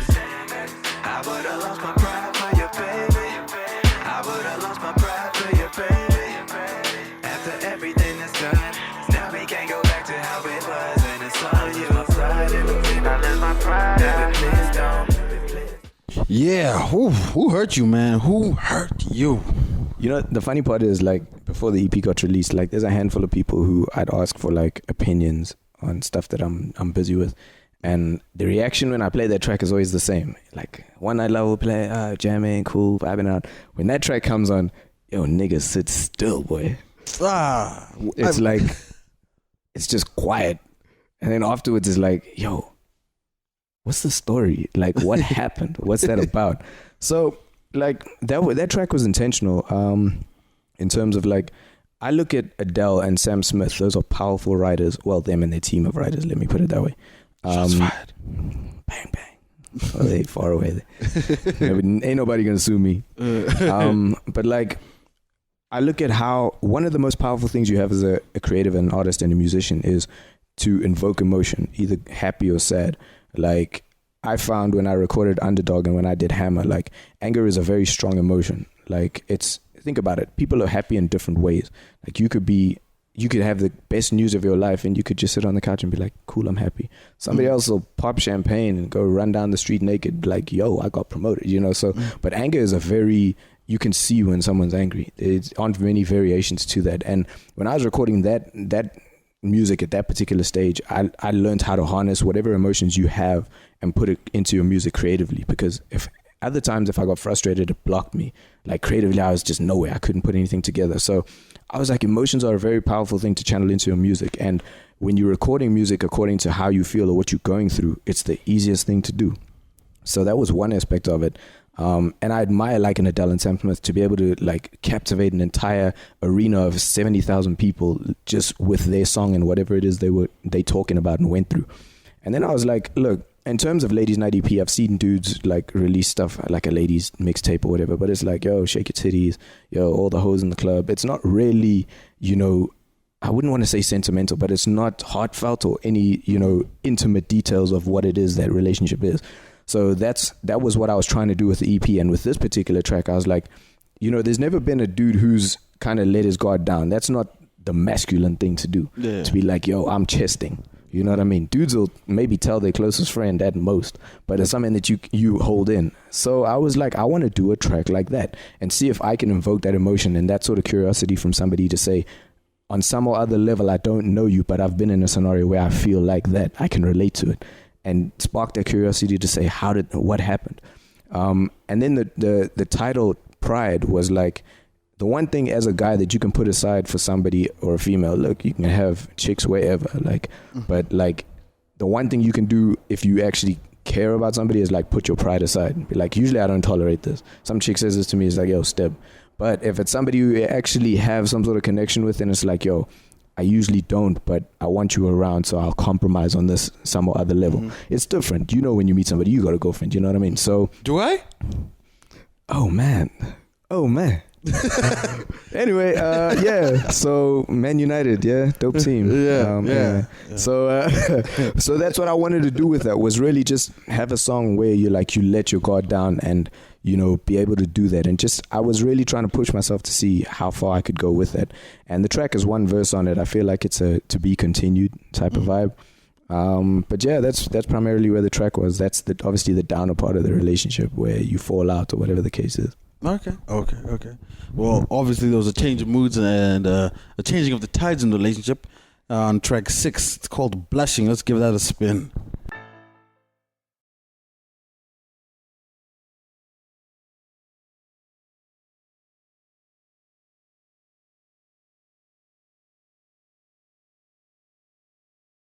I would've lost my pride for you, baby. I would've lost my pride for you, baby. After everything that's done, now we can't go back to how it was, and it's all you. I lose my pride, please don't. Yeah, who hurt you, man? Who hurt you? You know, the funny part is, like, before the EP got released, like, there's a handful of people who I'd ask for, like, opinions on stuff that I'm busy with. And the reaction when I play that track is always the same. Like, One Night Love will play, jamming, cool, vibing out. When that track comes on, yo, niggas, sit still, boy. It's like, it's just quiet. And then afterwards it's like, yo, what's the story? Like, what happened? What's that about? So, like, that track was intentional in terms of, like, I look at Adele and Sam Smith. Those are powerful writers. Well, them and their team of writers, let me put it that way. Shots fired. Bang, bang. Oh, they far away. Ain't nobody gonna sue me. But, like, I look at how one of the most powerful things you have as a creative, an artist, and a musician is to invoke emotion, either happy or sad. Like, I found when I recorded Underdog and when I did Hammer, like, anger is a very strong emotion. Like, think about it. People are happy in different ways. Like, you could have the best news of your life and you could just sit on the couch and be like, cool, I'm happy. Somebody else will pop champagne and go run down the street naked, like, yo, I got promoted, you know? So, but anger is you can see when someone's angry. There aren't many variations to that. And when I was recording that music at that particular stage, I learned how to harness whatever emotions you have and put it into your music creatively. Because if other times, if I got frustrated, it blocked me. Like, creatively, I was just nowhere. I couldn't put anything together. So I was like, emotions are a very powerful thing to channel into your music. And when you're recording music according to how you feel or what you're going through, it's the easiest thing to do. So that was one aspect of it. And I admire, like, an Adele and Sam Smith to be able to, like, captivate an entire arena of 70,000 people just with their song and whatever it is they talking about and went through. And then I was like, look, in terms of Ladies Night EP, I've seen dudes, like, release stuff like a ladies mixtape or whatever, but it's like, yo, shake your titties, yo, all the hoes in the club. It's not really, you know, I wouldn't want to say sentimental, but it's not heartfelt or any, you know, intimate details of what it is that relationship is. So that was what I was trying to do with the EP. And with this particular track, I was like, you know, there's never been a dude who's kind of let his guard down. That's not the masculine thing to do. Yeah. To be like, yo, I'm chesting. You know what I mean? Dudes will maybe tell their closest friend at most, but it's something that you hold in. So I was like, I want to do a track like that and see if I can invoke that emotion and that sort of curiosity from somebody to say, on some or other level, I don't know you, but I've been in a scenario where I feel like that. I can relate to it. And spark that curiosity to say, what happened? And then the title Pride was like, the one thing as a guy that you can put aside for somebody or a female, look, you can have chicks wherever, like, but like the one thing you can do if you actually care about somebody is like put your pride aside. Be like, usually I don't tolerate this. Some chick says this to me, it's like, yo, step. But if it's somebody you actually have some sort of connection with, and it's like, yo, I usually don't, but I want you around, so I'll compromise on this some or other level. It's different. You know, when you meet somebody, you got a girlfriend, you know what I mean? So do I? Oh man. Anyway, yeah. So Man United, yeah, dope team. Anyway. So so that's what I wanted to do with that, was really just have a song where you let your guard down and, you know, be able to do that. And just, I was really trying to push myself to see how far I could go with it. And the track has one verse on it. I feel like it's a to be continued type of vibe. But yeah, that's primarily where the track was. That's obviously the downer part of the relationship where you fall out or whatever the case is. Okay. Well, obviously there was a change of moods and a changing of the tides in the relationship on track 6. It's called Blushing. Let's give that a spin.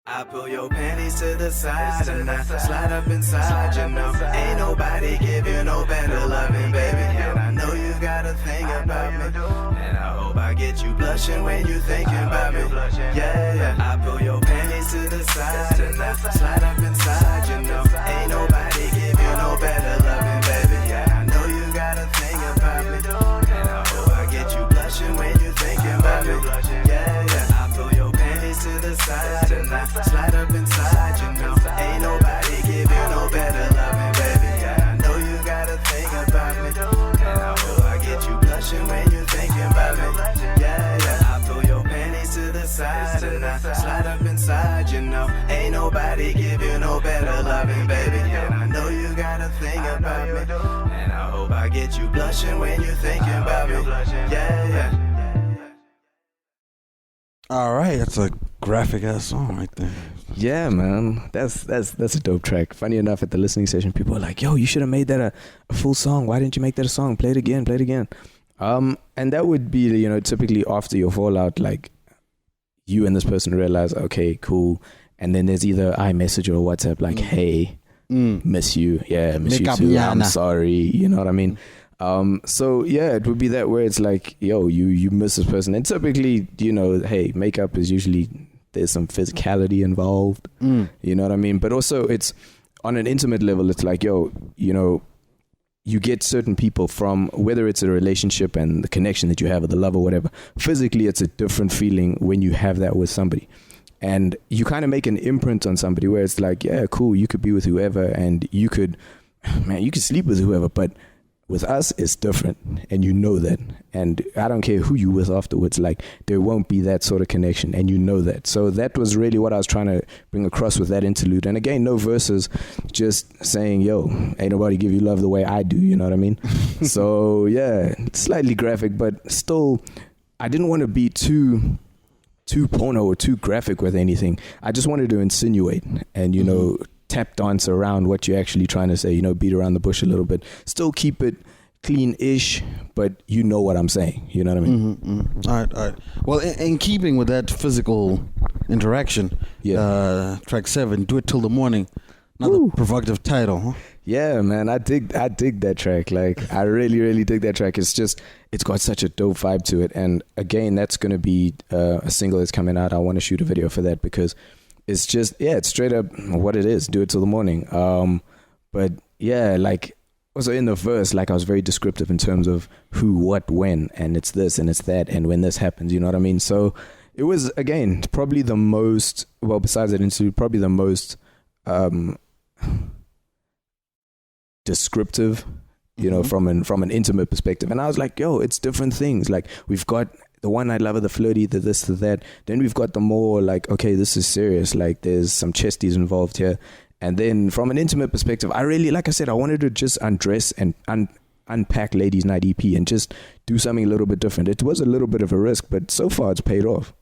I pull your panties to the side and I slide up inside, you know. Ain't nobody give you no better loving, baby. And I know you got a thing about me. And I hope I get you blushing when you thinking about me. Yeah, yeah. I pull your panties to the side and I slide up inside, you know. Ain't nobody give you no better loving, baby. Yeah, I know you got a thing about me. And I hope I get you blushing when you thinking about me. Yeah, yeah. I pull your panties to the side and I slide up inside, you know. Ain't nobody give you no better loving, baby. Yeah, I know you got a thing about me. And I hope I get you blushing when you thinking about me. Yeah, yeah. I pull your panties to the side and I slide up inside, you know. Ain't nobody give you no better loving, baby. And I know you got a thing about me. And I hope I get you blushing when you thinking about me. Yeah, yeah. All right, that's a graphic ass song right there. Yeah, man, that's a dope track. Funny enough, at the listening session, people were like, "Yo, you should have made that a full song. Why didn't you make that a song? Play it again, play it again." And that would be, you know, typically after your fallout, like you and this person realize, okay, cool, and then there's either iMessage or WhatsApp, like, "Hey, miss you, yeah, miss you too. I'm sorry," you know what I mean? So yeah, it would be that where it's like, yo, you miss this person, and typically, you know, hey, makeup is usually, there's some physicality involved, you know what I mean? But also it's on an intimate level, it's like, yo, you know, you get certain people from, whether it's a relationship and the connection that you have with the love or whatever, physically it's a different feeling when you have that with somebody. And you kind of make an imprint on somebody where it's like, yeah, cool, you could be with whoever and you could sleep with whoever, but with us, it's different, and you know that. And I don't care who you with afterwards, like, there won't be that sort of connection, and you know that. So that was really what I was trying to bring across with that interlude. And again, no verses, just saying, yo, ain't nobody give you love the way I do, you know what I mean? So yeah, slightly graphic, but still, I didn't want to be too porno or too graphic with anything. I just wanted to insinuate and, you know, tap dance around what you're actually trying to say, you know, beat around the bush a little bit, still keep it clean-ish, but you know what I'm saying, you know what I mean? All right. Well, in keeping with that physical interaction, track 7, Do It Till the Morning, another provocative title, huh? Yeah, man, I dig that track. Like, I really dig that track. It's got such a dope vibe to it. And again, that's going to be a single that's coming out. I want to shoot a video for that because it's just, it's straight up what it is. Do it till the morning. But yeah, like, also in the verse, like, I was very descriptive in terms of who, what, when, and it's this and it's that, and when this happens, you know what I mean? So it was, again, probably the most, well, besides that interlude, probably the most descriptive, you know, from an intimate perspective. And I was like, yo, it's different things. Like, we've got the one night lover, the flirty, the this, the that. Then we've got the more like, okay, this is serious. Like, there's some chesties involved here. And then from an intimate perspective, I really, like I said, I wanted to just undress and unpack Ladies Night EP and just do something a little bit different. It was a little bit of a risk, but so far it's paid off.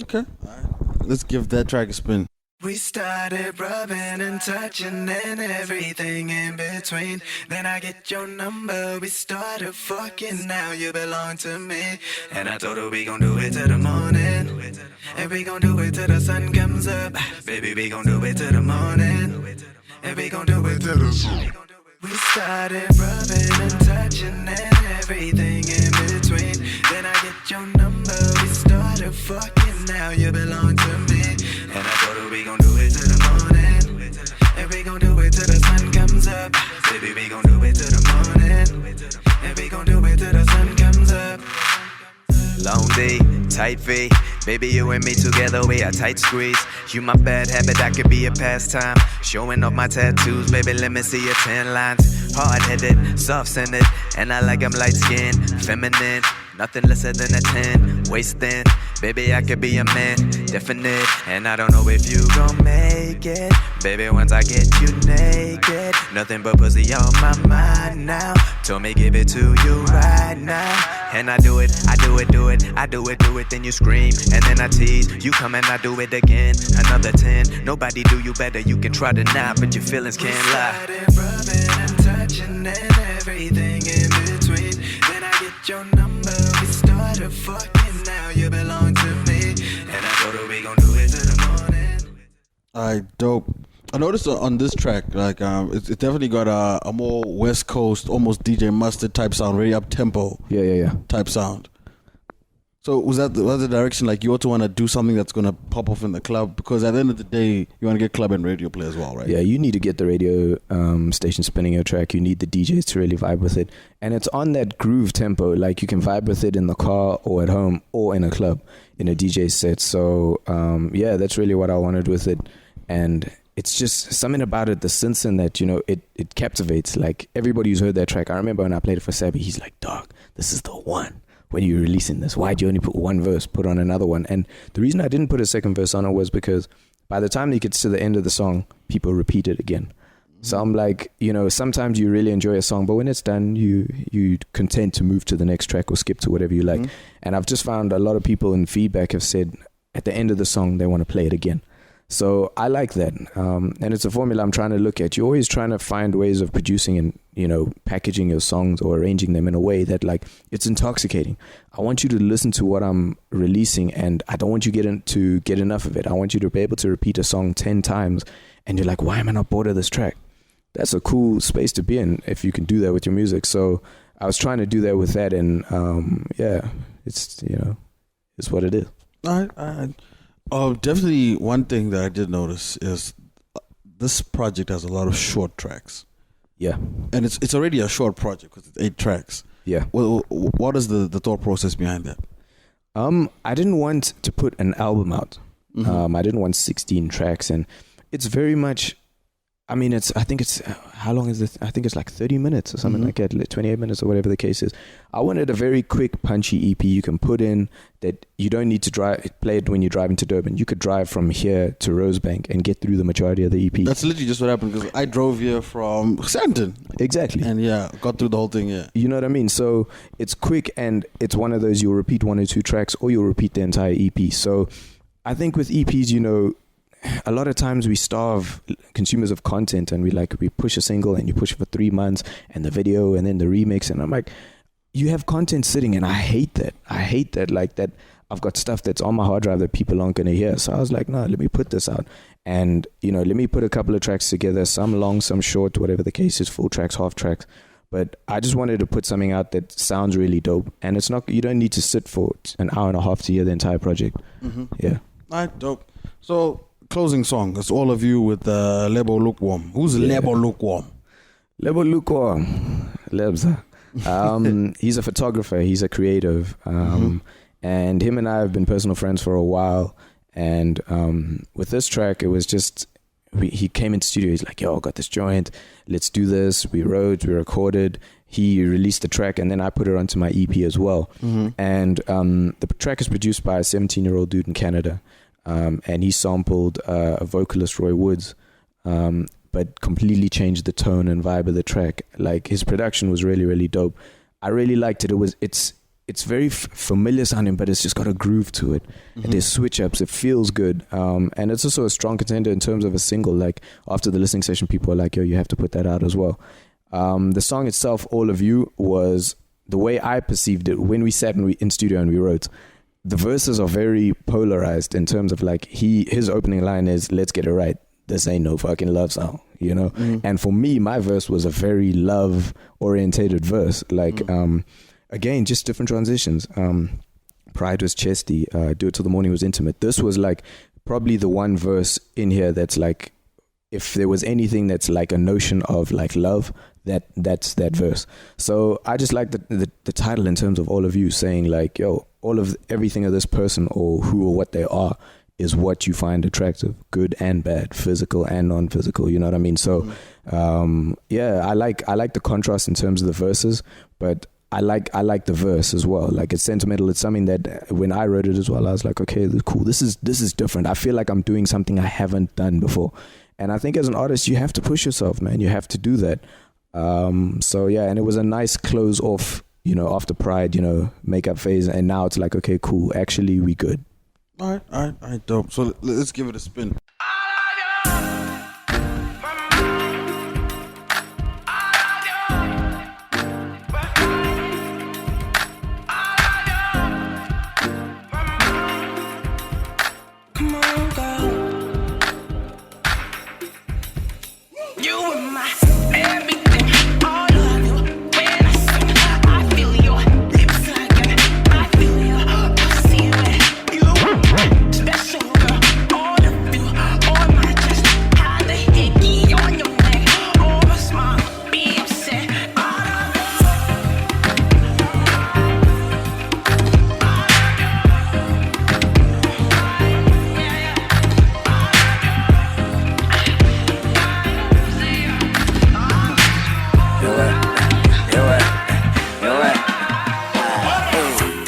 Okay. All right. Let's give that track a spin. We started rubbing and touching and everything in between. Then I get your number, we started fucking, now you belong to me. And I told her we gon' do it till the morning. And we gon' do it till the sun comes up. Baby, we gon' do it till the morning. And we gon' do it till the sun. We started rubbing and touching and everything in between. Then I get your number, we started fucking, now you belong to me. And I told her we gon' do it till the morning. And we gon' do it till the sun comes up. Baby, we gon' do it till the morning. And we gon' do it till the sun comes up. Long D, tight V, baby, you and me together, we a tight squeeze. You my bad habit, I could be a pastime. Showing off my tattoos, baby, let me see your 10 lines. Hard-headed, soft-scented, and I like 'em light-skinned, feminine. Nothing lesser than a 10, waist thin. Baby, I could be a man, definite. And I don't know if you gon' make it. Baby, once I get you naked, nothing but pussy on my mind now. Told me give it to you right now. And I do it, then you scream. And then I tease, you come and I do it again. Another 10, nobody do you better. You can try to deny, but your feelings can't lie. We started rubbing and touching and everything in between. Then I get your number, we started fucking, now you belong to me. And I told her we gon' do it till the morning. Dope. I noticed on this track, like, it's definitely got a more West Coast, almost DJ Mustard type sound, very up tempo. Yeah. Type sound. So was that the direction, like you also want to do something that's going to pop off in the club? Because at the end of the day, you want to get club and radio play as well, right? Yeah, you need to get the radio station spinning your track. You need the DJs to really vibe with it. And it's on that groove tempo. Like you can vibe with it in the car or at home or in a club, in a DJ set. So yeah, that's really what I wanted with it. And it's just something about it, the synths in that, you know, it captivates. Like everybody who's heard that track, I remember when I played it for Sabi, he's like, dog, this is the one. When you're releasing this, why'd you only put one verse, put on another one? And the reason I didn't put a second verse on it was because by the time it gets to the end of the song, people repeat it again. So I'm like, you know, sometimes you really enjoy a song, but when it's done, you content to move to the next track or skip to whatever you like. And I've just found a lot of people in feedback have said at the end of the song, they want to play it again. So I like that. And it's a formula I'm trying to look at. You're always trying to find ways of producing and, you know, packaging your songs or arranging them in a way that, like, it's intoxicating. I want you to listen to what I'm releasing, and I don't want you to get enough of it. I want you to be able to repeat a song 10 times and you're like, why am I not bored of this track? That's a cool space to be in if you can do that with your music. So I was trying to do that with that, and yeah, it's, you know, it's what it is. Definitely one thing that I did notice is this project has a lot of short tracks. Yeah. And it's already a short project because it's 8 tracks. Yeah. Well, what is the thought process behind that? I didn't want to put an album out. I didn't want 16 tracks, and it's very much, I mean, I think it's how long is it? I think it's like 30 minutes or something like that, like 28 minutes or whatever the case is. I wanted a very quick, punchy EP you can put in that you don't need to play it when you're driving to Durban. You could drive from here to Rosebank and get through the majority of the EP. That's literally just what happened, because I drove here from Sandton. Exactly. And yeah, got through the whole thing, yeah. You know what I mean? So it's quick, and it's one of those, you'll repeat 1 or 2 tracks or you'll repeat the entire EP. So I think with EPs, you know, a lot of times we starve consumers of content, and we push a single and you push it for 3 months and the video and then the remix, and I'm like, you have content sitting, and I hate that, like that I've got stuff that's on my hard drive that people aren't going to hear. So I was like, no, let me put this out, and, you know, let me put a couple of tracks together, some long, some short, whatever the case is, full tracks, half tracks. But I just wanted to put something out that sounds really dope, and it's not, you don't need to sit for an hour and a half to hear the entire project. Yeah. All right, dope. So closing song, it's all of you with Lebo Lukewarm. Who's Lebo Lukewarm? Lebo Lukewarm. Lebza. He's a photographer. He's a creative. And him and I have been personal friends for a while. And with this track, it was just, he came into studio. He's like, yo, I got this joint. Let's do this. We wrote, we recorded. He released the track, and then I put it onto my EP as well. And the track is produced by a 17-year-old dude in Canada. And he sampled a vocalist, Roy Woods, but completely changed the tone and vibe of the track. Like, his production was really, really dope. I really liked it. It's very familiar sounding, but it's just got a groove to it. And there's switch ups. It feels good. And it's also a strong contender in terms of a single. Like, after the listening session, people are like, yo, you have to put that out as well. The song itself, All of You, was the way I perceived it when we sat in studio and we wrote. The verses are very polarized in terms of, like, his opening line is, let's get it right. This ain't no fucking love song, you know? And for me, my verse was a very love orientated verse. Like, again, just different transitions. Pride was chesty. Do It Till the Morning was intimate. This was like probably the one verse in here that's like, if there was anything that's like a notion of like love, that's that verse. So I just like the title in terms of All of You, saying like, yo, all of everything of this person or who or what they are is what you find attractive, good and bad, physical and non-physical. You know what I mean? So, yeah, I like the contrast in terms of the verses, but I like the verse as well. Like, it's sentimental. It's something that when I wrote it as well, I was like, okay, cool. This is different. I feel like I'm doing something I haven't done before. And I think as an artist, you have to push yourself, man. You have to do that. So yeah, and it was a nice close off, you know, after Pride, you know, makeup phase. And now it's like, okay, cool. Actually, we good. All right, dope. So let's give it a spin.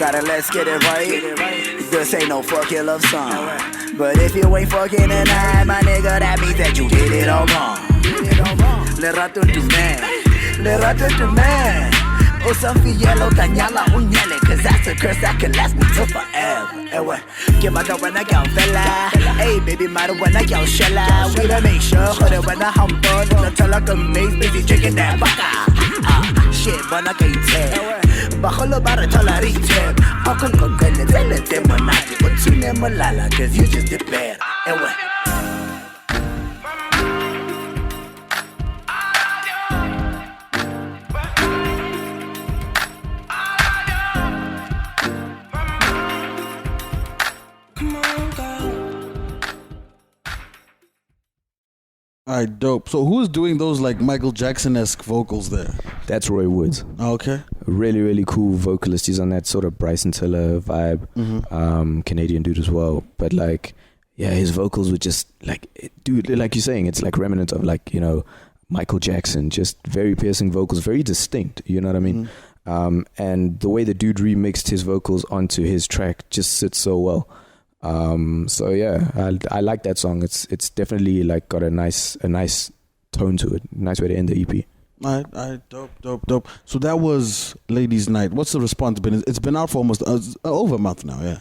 gotta let's get it right. This ain't no fucking love song. But if you ain't fucking tonight, my nigga, that means that you did it all wrong. Le rato tu man, le rato tu man. O something yellow, dañala unyele, cause that's a curse that can last me till forever. Eh ouais, give my dog when I go fella. Hey baby, matter when I go shella. We to make sure, hold it when I humble. Not tell like a maze, busy drinking that baka. Shit, when I can't tell. Bajolo para tolarite. Pakon con gane, tell it them when I get what you never lala, cause you just did bad. Eh ouais. Alright, dope. So who's doing those like Michael Jackson-esque vocals there? That's Roy Woods. Okay. Really, really cool vocalist. He's on that sort of Bryson Tiller vibe. Canadian dude as well. But like, yeah, his vocals were just like, dude, like you're saying, it's like remnant of like, you know, Michael Jackson. Just very piercing vocals, very distinct. You know what I mean? And the way the dude remixed his vocals onto his track just sits so well. So yeah, I like that song. It's definitely like got a nice tone to it. Nice way to end the EP. Alright, dope. So that was Ladies' Night. What's the response been? It's been out for almost over a month now. Yeah.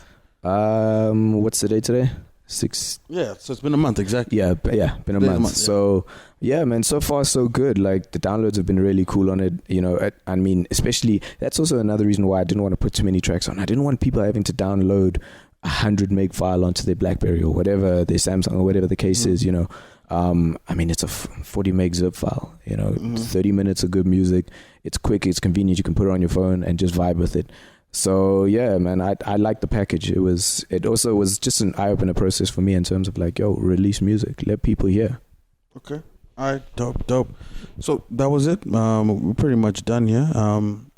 What's the date today? 6. Yeah. So it's been a month exactly. Yeah, been a month. So yeah, man. So far so good. Like the downloads have been really cool on it. You know, I mean, especially that's also another reason why I didn't want to put too many tracks on. I didn't want people having to download 100 meg file onto their BlackBerry or whatever, their Samsung or whatever the case is, you know. I mean, it's a 40 meg zip file, you know, 30 minutes of good music. It's quick, it's convenient. You can put it on your phone and just vibe with it. So yeah, man, I like the package. It also was just an eye-opener process for me in terms of like, yo, release music, let people hear. Okay. All right, dope. So that was it. We're pretty much done here.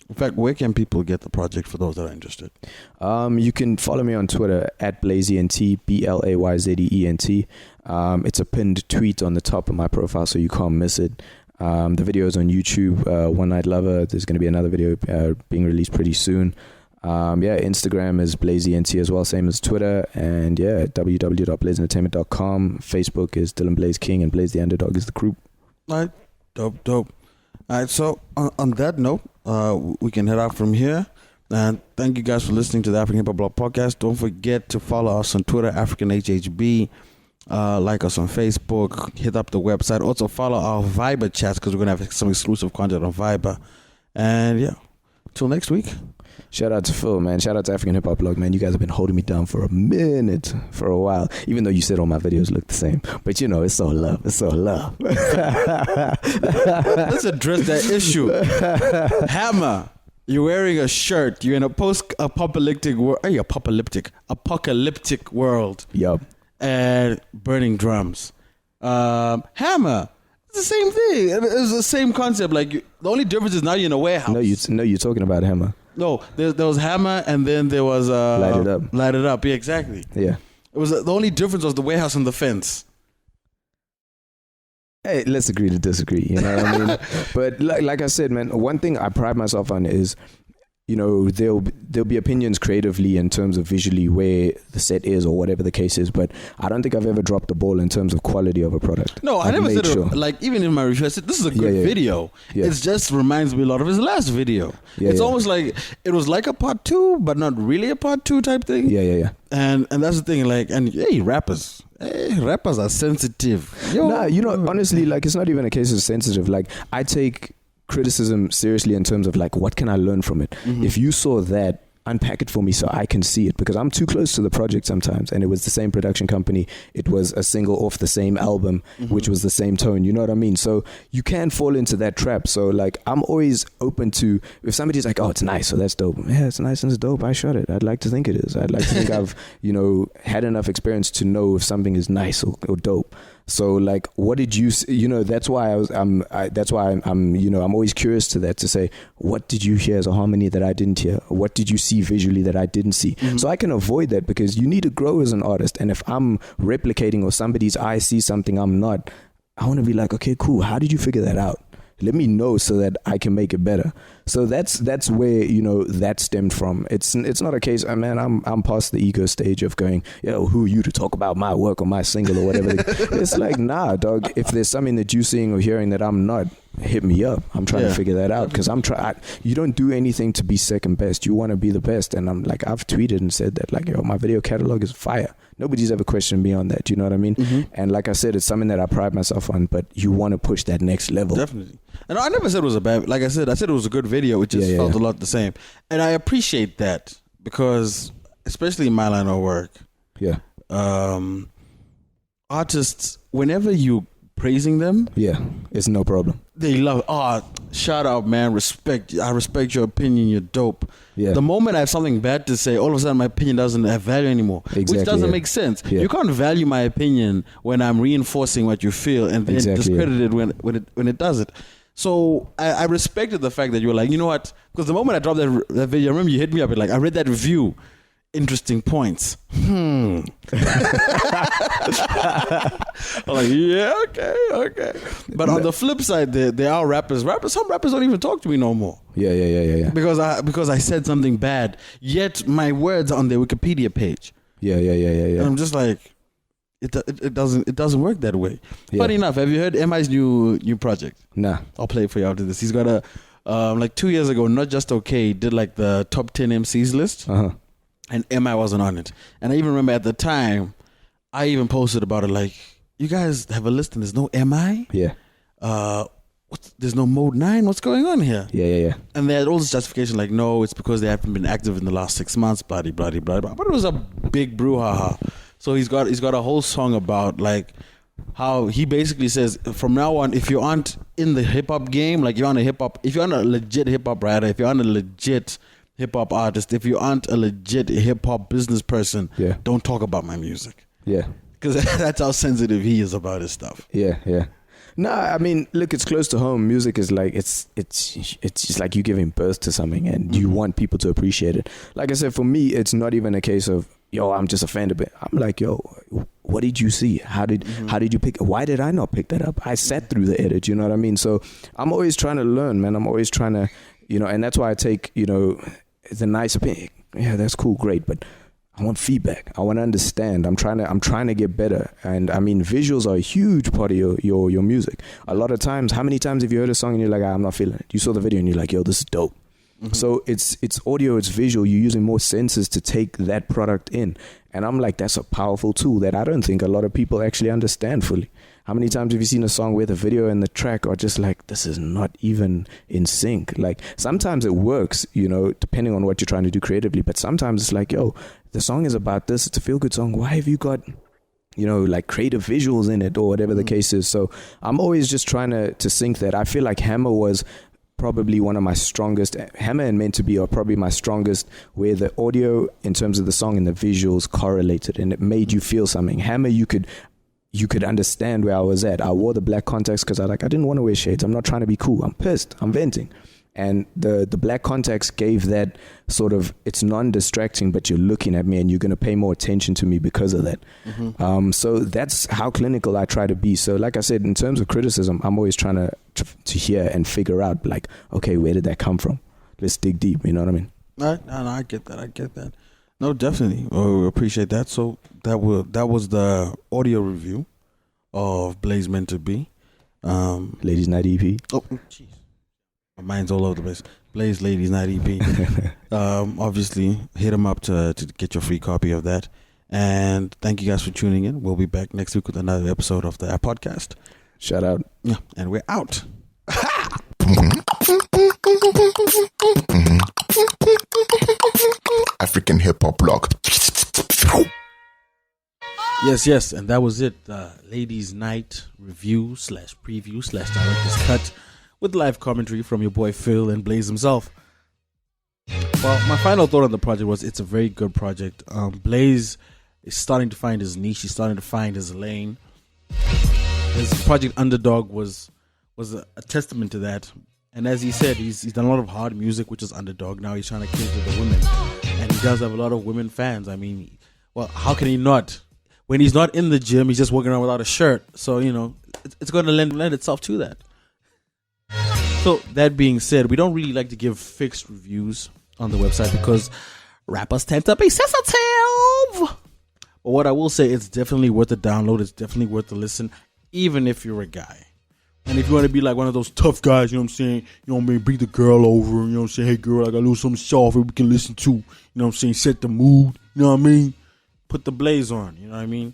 In fact, where can people get the project for those that are interested? You can follow me on Twitter at BlayzeEnt, BLAYZEENT. It's a pinned tweet on the top of my profile, so you can't miss it. The video is on YouTube, One Night Lover. There's going to be another video being released pretty soon. Instagram is BlayzeEnt as well, same as Twitter. And yeah, www.blazeentertainment.com. Facebook is Dylan Blayze King, and Blayze the Underdog is the group. All right, dope. All right, so on that note, we can head out from here. And thank you guys for listening to the African Hip Hop Blog Podcast. Don't forget to follow us on Twitter, African HHB. Like us on Facebook. Hit up the website. Also follow our Viber chats because we're going to have some exclusive content on Viber. And yeah, till next week. Shout out to Phil, man. Shout out to African Hip Hop Blog, man. You guys have been holding me down for a minute, for a while. Even though you said all my videos look the same. But you know, it's all love. It's all love. Let's address that issue. Hammer, you're wearing a shirt. You're in a post-apocalyptic world. Apocalyptic world. Yup. And burning drums. Hammer, it's the same thing. It's the same concept. Like the only difference is now you're in a warehouse. No, you're talking about Hammer. No, there was Hammer, and then there was Light It Up. Light It Up. Yeah, exactly. Yeah. It was the only difference was the warehouse and the fence. Hey, let's agree to disagree. You know what I mean? But like I said, man, one thing I pride myself on is, you know, there'll be opinions creatively in terms of visually where the set is or whatever the case is, but I don't think I've ever dropped the ball in terms of quality of a product. No, I never said it. Like, even in my review, I said, this is a good video. Yeah. It just reminds me a lot of his last video. It's almost like, it was like a part 2, but not really a part 2 type thing. Yeah. And that's the thing, like, and rappers are sensitive. Nah, you know, honestly, like, it's not even a case of sensitive. Like, I take criticism seriously in terms of like, what can I learn from it? If you saw that, unpack it for me so I can see it, because I'm too close to the project sometimes, and it was the same production company, it was a single off the same album, which was the same tone, you know what I mean? So you can fall into that trap. So like, I'm always open to, if somebody's like, oh, it's nice, so that's dope. Yeah, it's nice and it's dope, I shot it. I'd like to think it is. I'd like to think I've, you know, had enough experience to know if something is nice or dope. So like, what did you, you know, that's why I'm you know, I'm always curious to that, to say, what did you hear as a harmony that I didn't hear? What did you see visually that I didn't see? So I can avoid that, because you need to grow as an artist. And if I'm replicating, or somebody's eye sees something I'm not, I want to be like, okay, cool. How did you figure that out? Let me know so that I can make it better. So that's where, you know, that stemmed from. It's not a case, man, I'm past the ego stage of going, yo, who are you to talk about my work or my single or whatever. It's like, nah, dog, if there's something that you're seeing or hearing that I'm not, hit me up. I'm trying to figure that out, because you don't do anything to be second best. You want to be the best. And I'm like, I've tweeted and said that, like, yo, my video catalog is fire. Nobody's ever questioned me on that. You know what I mean? And like I said, it's something that I pride myself on, but you want to push that next level. Definitely. And I never said it was a bad, like I said it was a good video. It just felt a lot the same. And I appreciate that, because especially in my line of work, artists, whenever you praising them, it's no problem. They love, shout out, man, respect. I respect your opinion, you're dope. The moment I have something bad to say, all of a sudden my opinion doesn't have value anymore, which doesn't make sense. You can't value my opinion when I'm reinforcing what you feel and then discredit it when it does it. So I respected the fact that you were like, you know what, because the moment I dropped that video, I remember you hit me up and like, I read that review, interesting points. I'm like, yeah, okay. But on the flip side, there are rappers. Some rappers don't even talk to me no more. Yeah. Because I said something bad, yet my words are on their Wikipedia page. Yeah. And I'm just like, it doesn't work that way. Funny enough, have you heard MI's new project? Nah. I'll play it for you after this. He's got a like 2 years ago, Not Just Okay, did like the top 10 MCs list. And MI wasn't on it. And I even remember at the time, I even posted about it like, you guys have a list and there's no MI? Yeah. There's no Mode 9? What's going on here? Yeah. And they had all this justification like, no, it's because they haven't been active in the last 6 months, blah, blah, blah, blah. But it was a big brouhaha. So he's got a whole song about like how he basically says, from now on, if you aren't in the hip-hop game, like if you're on a legit hip-hop writer, if you're on a legit hip-hop artist, if you aren't a legit hip-hop business person, don't talk about my music. Yeah. Because that's how sensitive he is about his stuff. Yeah. No, I mean, look, it's close to home. Music is like, it's just like you giving birth to something, and you want people to appreciate it. Like I said, for me, it's not even a case of, yo, I'm just a fan of it. I'm like, yo, what did you see? How did you pick? Why did I not pick that up? I sat through the edit. You know what I mean? So I'm always trying to learn, man. I'm always trying to, and that's why I take, the nice opinion. Yeah, that's cool, great, but I want feedback. I want to understand. I'm trying to get better. And I mean, visuals are a huge part of your music. A lot of times, how many times have you heard a song and you're like, I'm not feeling it? You saw the video and you're like, yo, this is dope. So it's audio, it's visual. You're using more senses to take that product in. And I'm like, that's a powerful tool that I don't think a lot of people actually understand fully. How many times have you seen a song where the video and the track are just like, this is not even in sync? Like, sometimes it works, depending on what you're trying to do creatively. But sometimes it's like, yo, the song is about this. It's a feel-good song. Why have you got, like creative visuals in it or whatever the case is? So I'm always just trying to sync that. I feel like Hammer was probably one of my strongest. Hammer and Meant to Be are probably my strongest, where the audio in terms of the song and the visuals correlated and it made you feel something. Hammer, you could understand where I was at. I wore the black contacts because I didn't want to wear shades. I'm not trying to be cool. I'm pissed. I'm venting. And the black contacts gave that sort of, it's non-distracting, but you're looking at me and you're going to pay more attention to me because of that. So that's how clinical I try to be. So like I said, in terms of criticism, I'm always trying to hear and figure out, like, okay, where did that come from? Let's dig deep. You know what I mean? No, I get that. No, definitely. We appreciate that. So that was the audio review of Blayze Meant to Be. Ladies Night EP. Oh, jeez. My mind's all over the place. Blayze Ladies Night EP. Obviously, hit them up to get your free copy of that. And thank you guys for tuning in. We'll be back next week with another episode of the podcast. Shout out. Yeah, and we're out. African hip hop blog. Yes, and that was it. Ladies Night review / preview / director's cut with live commentary from your boy Phil and Blayze himself. Well, my final thought on the project was it's a very good project. Blayze is starting to find his niche. He's starting to find his lane. His project Underdog was a testament to that. And as he said, he's done a lot of hard music, which is Underdog. Now he's trying to cater to the women. And he does have a lot of women fans. I mean, well, how can he not? When he's not in the gym, he's just walking around without a shirt. So, it's going to lend itself to that. So that being said, we don't really like to give fixed reviews on the website because rappers tend to be sensitive. But what I will say, it's definitely worth a download. It's definitely worth a listen, even if you're a guy. And if you want to be like one of those tough guys, you know what I'm saying? You know what I mean? Beat the girl over, you know what I'm saying? Hey girl, I got a little something soft we can listen to. You know what I'm saying? Set the mood, you know what I mean? Put the Blayze on, you know what I mean?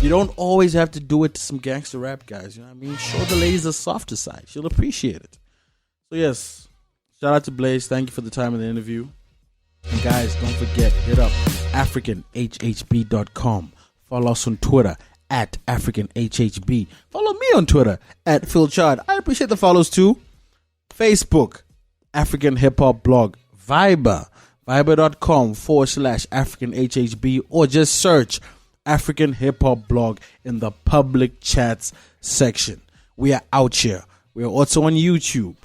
You don't always have to do it to some gangster rap guys, you know what I mean? Show the ladies the softer side. She'll appreciate it. So yes, shout out to Blayze. Thank you for the time of the interview. And guys, don't forget, hit up AfricanHHB.com. Follow us on Twitter at AfricanHHB. Follow me on Twitter at PhilChard. I appreciate the follows too. Facebook, African Hip Hop Blog. Viber.com/AfricanHHB, or just search African Hip Hop Blog in the public chats section. We are out here. We are also on YouTube.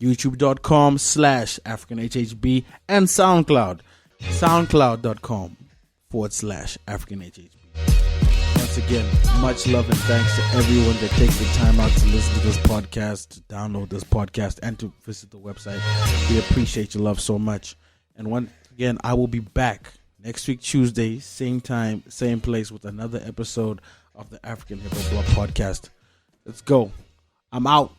YouTube.com/AfricanHHB and SoundCloud. SoundCloud.com/AfricanHHB. Once again, much love and thanks to everyone that takes the time out to listen to this podcast, to download this podcast, and to visit the website. We appreciate your love so much. And once again, I will be back next week, Tuesday, same time, same place, with another episode of the African Hip Hop Blog podcast. Let's go. I'm out.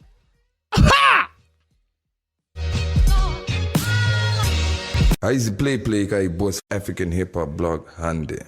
I play kay boss African Hip Hop Blog handy.